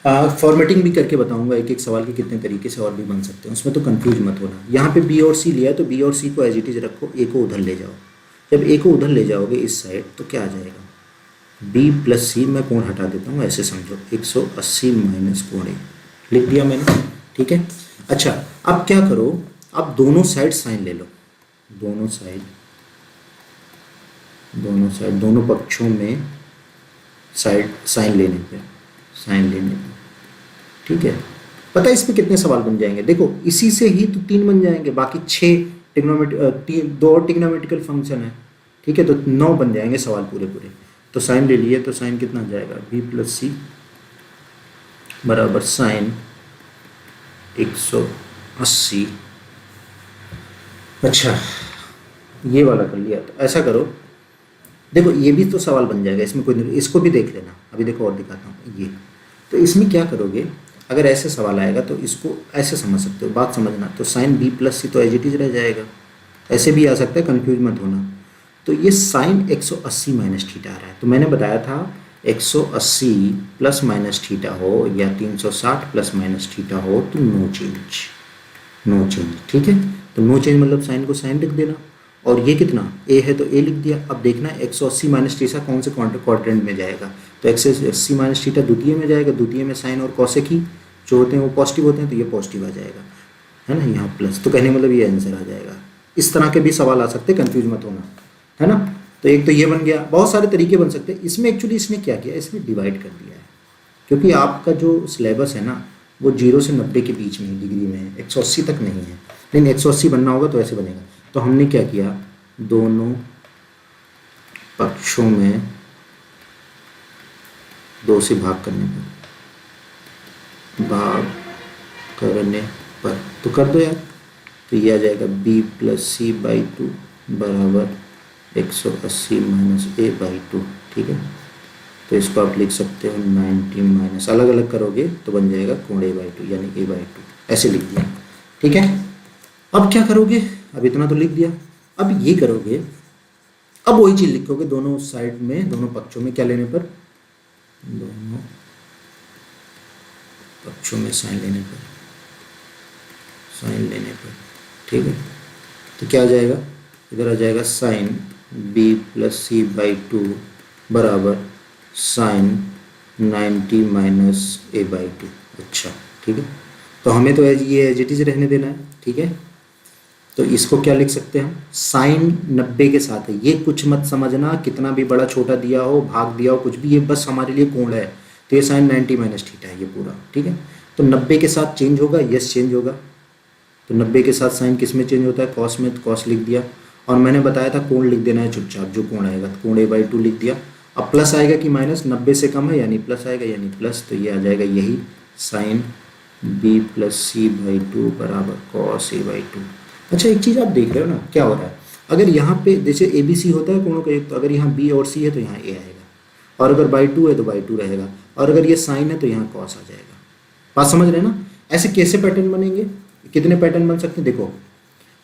फॉर्मेटिंग भी करके बताऊंगा एक एक सवाल के कितने तरीके से और भी बन सकते हैं, उसमें तो कंफ्यूज मत होना। यहाँ पे बी और सी लिया है, तो बी और सी को एज इट इज रखो, ए को उधर ले जाओ। जब ए को उधर ले जाओगे इस साइड, तो क्या आ जाएगा? बी प्लस सी, मैं कोण हटा देता हूँ, ऐसे समझो 180 माइनस कोण ए, लिख दिया मैंने, ठीक है। अच्छा, अब क्या करो, अब दोनों साइड साइन ले लो, दोनों साइड दोनों पक्षों में साइड साइन लेने पे, ठीक है। पता है इसमें कितने सवाल बन जाएंगे? देखो, इसी से ही तो 3 बन जाएंगे, बाकी 6 दो और टिग्नोमेट्रिकल फंक्शन है, ठीक है, तो 9 बन जाएंगे सवाल पूरे पूरे। तो साइन ले लिए, तो साइन कितना आ जाएगा? बी प्लस सी बराबर साइन 180। अच्छा, ये वाला कर लिया। तो ऐसा करो, देखो ये भी तो सवाल बन जाएगा, इसमें कोई नहीं, इसको भी देख लेना। अभी देखो और दिखाता हूँ ये। तो इसमें क्या करोगे, अगर ऐसे सवाल आएगा तो इसको ऐसे समझ सकते हो, बात समझना। तो साइन बी प्लस सी तो एज इट इज रह जाएगा, ऐसे भी आ सकता है, कंफ्यूज मत होना। तो ये साइन 180 माइनस थीटा आ रहा है, तो मैंने बताया था 180 प्लस माइनस थीटा हो या 360 प्लस माइनस थीटा हो तो नो चेंज, ठीक है। तो नो चेंज मतलब साइन को साइन लिख देना, और ये कितना ए है तो ए लिख दिया। अब देखना 180 माइनस थीटा कौन से क्वाड्रेंट में जाएगा, तो 180 माइनस थीटा द्वितीय में जाएगा। द्वितीय में साइन और कॉसेक ही जो होते हैं वो पॉजिटिव होते हैं, तो ये पॉजिटिव आ जाएगा, है ना, यहाँ प्लस। तो कहने मतलब ये आंसर आ जाएगा। इस तरह के भी सवाल आ सकते हैं, कंफ्यूज मत होना, है ना। तो एक तो ये बन गया, बहुत सारे तरीके बन सकते हैं। इसमें एक्चुअली इसने क्या किया, इसमें डिवाइड कर दिया है, क्योंकि आपका जो सिलेबस है ना वो 0 से 90 के बीच में डिग्री में है, 180 तक नहीं है। लेकिन 180 बनना होगा तो ऐसे बनेगा। तो हमने क्या किया, दोनों पक्षों में 2 से भाग करने पर तो कर दो यार। तो ये आ जाएगा b प्लस सी बाई 2 बराबर 180 माइनस ए बाई 2, ठीक है। तो इसको आप लिख सकते हो 90 माइनस, अलग अलग करोगे तो बन जाएगा कोण ए बाई 2, यानी ए बाई 2, ऐसे लिख दिया, ठीक है। अब क्या करोगे, अब इतना तो लिख दिया। अब ये करोगे, अब वही चीज लिखोगे दोनों साइड में, दोनों पक्षों में क्या लेने पर, दोनों पक्षों में साइन लेने पर, ठीक है। तो क्या आ जाएगा, इधर आ जाएगा sine b plus C by 2 बराबर साइन 90 माइनस ए बाई 2। अच्छा, ठीक है। तो हमें तो ये एज इट इज रहने देना है, ठीक है। तो इसको क्या लिख सकते हैं हम, साइन 90 के साथ है। ये कुछ मत समझना, कितना भी बड़ा छोटा दिया हो, भाग दिया हो, कुछ भी, ये बस हमारे लिए कोण है। तो ये साइन 90 माइनस थीटा है ये पूरा, ठीक है। तो 90 के साथ चेंज होगा, यस चेंज होगा। तो 90 के साथ साइन किस में चेंज होता है, कॉस में, तो कॉस लिख दिया। और मैंने बताया था कोण लिख देना है चुपचाप, जो कोण आएगा, तो कोण ए बाई 2 लिख दिया। अब प्लस आएगा कि माइनस, 90 से कम है यानी प्लस आएगा, यानी प्लस, तो ये आ जाएगा यही sine B plus C by two बराबर कॉस ए बाई टू। अच्छा एक चीज़ आप देख रहे हो ना क्या हो रहा है, अगर यहाँ पे जैसे ए बी सी होता है कोणों का एक, तो अगर यहाँ बी और सी है तो यहाँ ए आएगा, और अगर बाई टू है तो बाई टू रहेगा, और अगर ये साइन है तो यहाँ कॉस आ जाएगा। बात समझ रहे हैं ना? ऐसे कैसे पैटर्न बनेंगे, कितने पैटर्न बन सकते हैं? देखो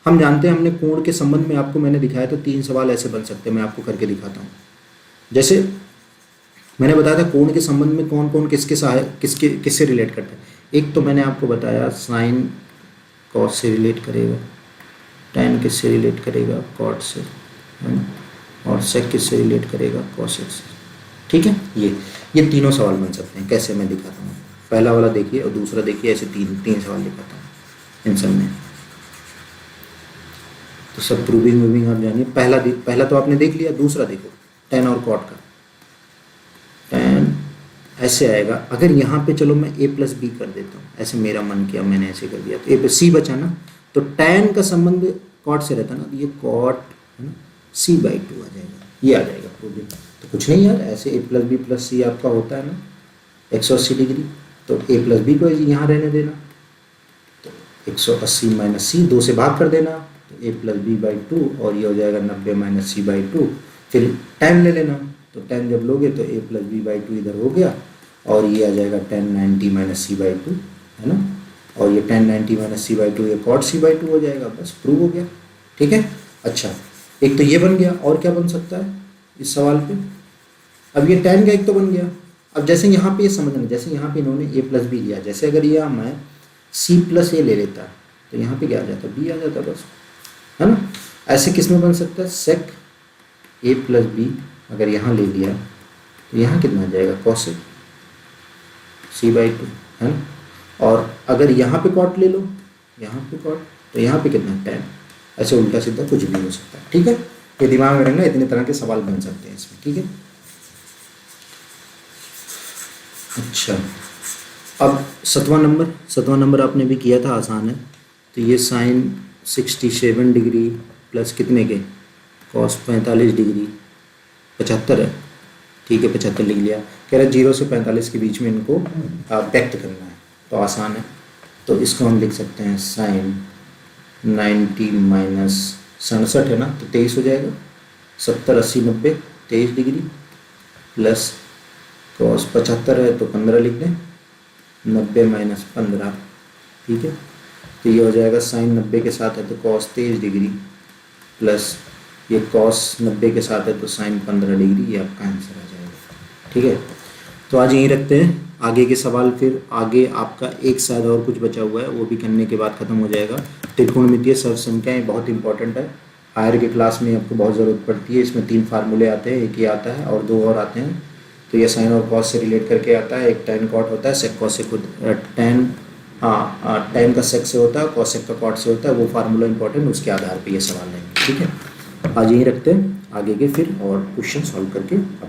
हम जानते हैं, हमने कोण के संबंध में आपको मैंने दिखाया था 3 सवाल ऐसे बन सकते हैं, मैं आपको करके दिखाता हूँ। जैसे मैंने बताया था कोण के संबंध में कौन कौन किससे रिलेट करता है। एक तो मैंने आपको बताया साइन कॉस से रिलेट करेगा, टैन किससे रिलेट करेगा, कॉट से, है ना, और सेक किससे रिलेट करेगा, कॉसेक से। ठीक है, ये तीनों सवाल बन सकते हैं। कैसे मैं दिखाता हूँ, पहला वाला देखिए और दूसरा देखिए, ऐसे तीन सवाल दिखाता हूँ इन सब में। तो सब प्रूविंग मूविंग आप जानिए। पहला तो आपने देख लिया, दूसरा देखो टैन और कॉट का। टैन ऐसे आएगा, अगर यहाँ पे चलो मैं a प्लस बी कर देता हूँ, ऐसे मेरा मन किया मैंने ऐसे कर दिया, तो a प्लस सी बचा ना, तो टैन का संबंध कॉट से रहता ना, तो ये कॉट है ना सी बाई टू आ जाएगा, ये आ जाएगा प्रूविंग। तो कुछ नहीं यार, ऐसे a प्लस बी प्लस सी आपका होता है ना 180 डिग्री, तो a प्लस बी को यहाँ रहने देना, तो 180 माइनस सी 2 से भाग कर देना, तो a plus B by two, और ये हो जाएगा 90 माइनस सी बाई टू। फिर टैन ले लेना, तो टैन जब लोगे तो a plus B by two इधर हो गया, और ये आ जाएगा tan 90 minus C by two, है ना, और ये tan 90 minus C by two ये कॉट सी बाई टू हो जाएगा, बस प्रूव हो गया। ठीक है, अच्छा एक तो ये बन गया, और क्या बन सकता है इस सवाल पे? अब ये tan का एक तो बन गया। अब जैसे यहाँ पे ये समझना, जैसे यहाँ पे इन्होंने a प्लस बी लिया, जैसे अगर ये मैं c प्लस ए ले लेता तो यहाँ पे क्या आ जाता, b आ जाता बस, है ना। ऐसे किस में बन सकता है, सेक a प्लस बी अगर यहाँ ले लिया तो यहाँ कितना आ जाएगा, कॉसेक सी बाई टू, है ना। और अगर यहाँ पे कॉट ले लो, यहाँ पे कॉट, तो यहाँ पे कितना टैन, ऐसे उल्टा सीधा कुछ भी हो सकता है। ठीक है, ये दिमाग में रखना, इतने तरह के सवाल बन सकते हैं इसमें। ठीक है, अच्छा अब सातवां नंबर आपने भी किया था, आसान है। तो ये साइन 67 डिग्री प्लस कितने के, कॉस 45 डिग्री, 75 है। ठीक है, 75 लिख लिया। कह रहा है 0 से 45 के बीच में इनको व्यक्त करना है, तो आसान है। तो इसको हम लिख सकते हैं साइन 90 माइनस 67 है ना, तो 23 हो जाएगा, 70 80 90 23 डिग्री, प्लस कॉस 75 है तो 15 लिख दें, 90 माइनस 15। ठीक है, तो ये हो जाएगा साइन 90 के साथ है तो कॉस 23 डिग्री, प्लस ये कॉस 90 के साथ है तो साइन 15 डिग्री, ये आपका आंसर आ जाएगा। ठीक है, तो आज यहीं रखते हैं, आगे के सवाल फिर आगे आपका एक शायद और कुछ बचा हुआ है, वो भी करने के बाद ख़त्म हो जाएगा। त्रिकोणमितीय सर्व संख्याएं बहुत इंपॉर्टेंट है, हायर के क्लास में आपको बहुत ज़रूरत पड़ती है। इसमें 3 फार्मूले आते हैं, एक ये आता है और 2 और आते हैं। तो ये साइन और कॉस से रिलेट करके आता है, एक टैन कॉट होता है, सेक कॉस से टैन का सेक से होता है, कॉसेक का कॉट से होता है, वो फार्मूला इंपॉर्टेंट, उसके आधार पर ये सवाल है। ठीक है, आज यहीं रखते हैं, आगे के फिर और क्वेश्चन सॉल्व करके आपको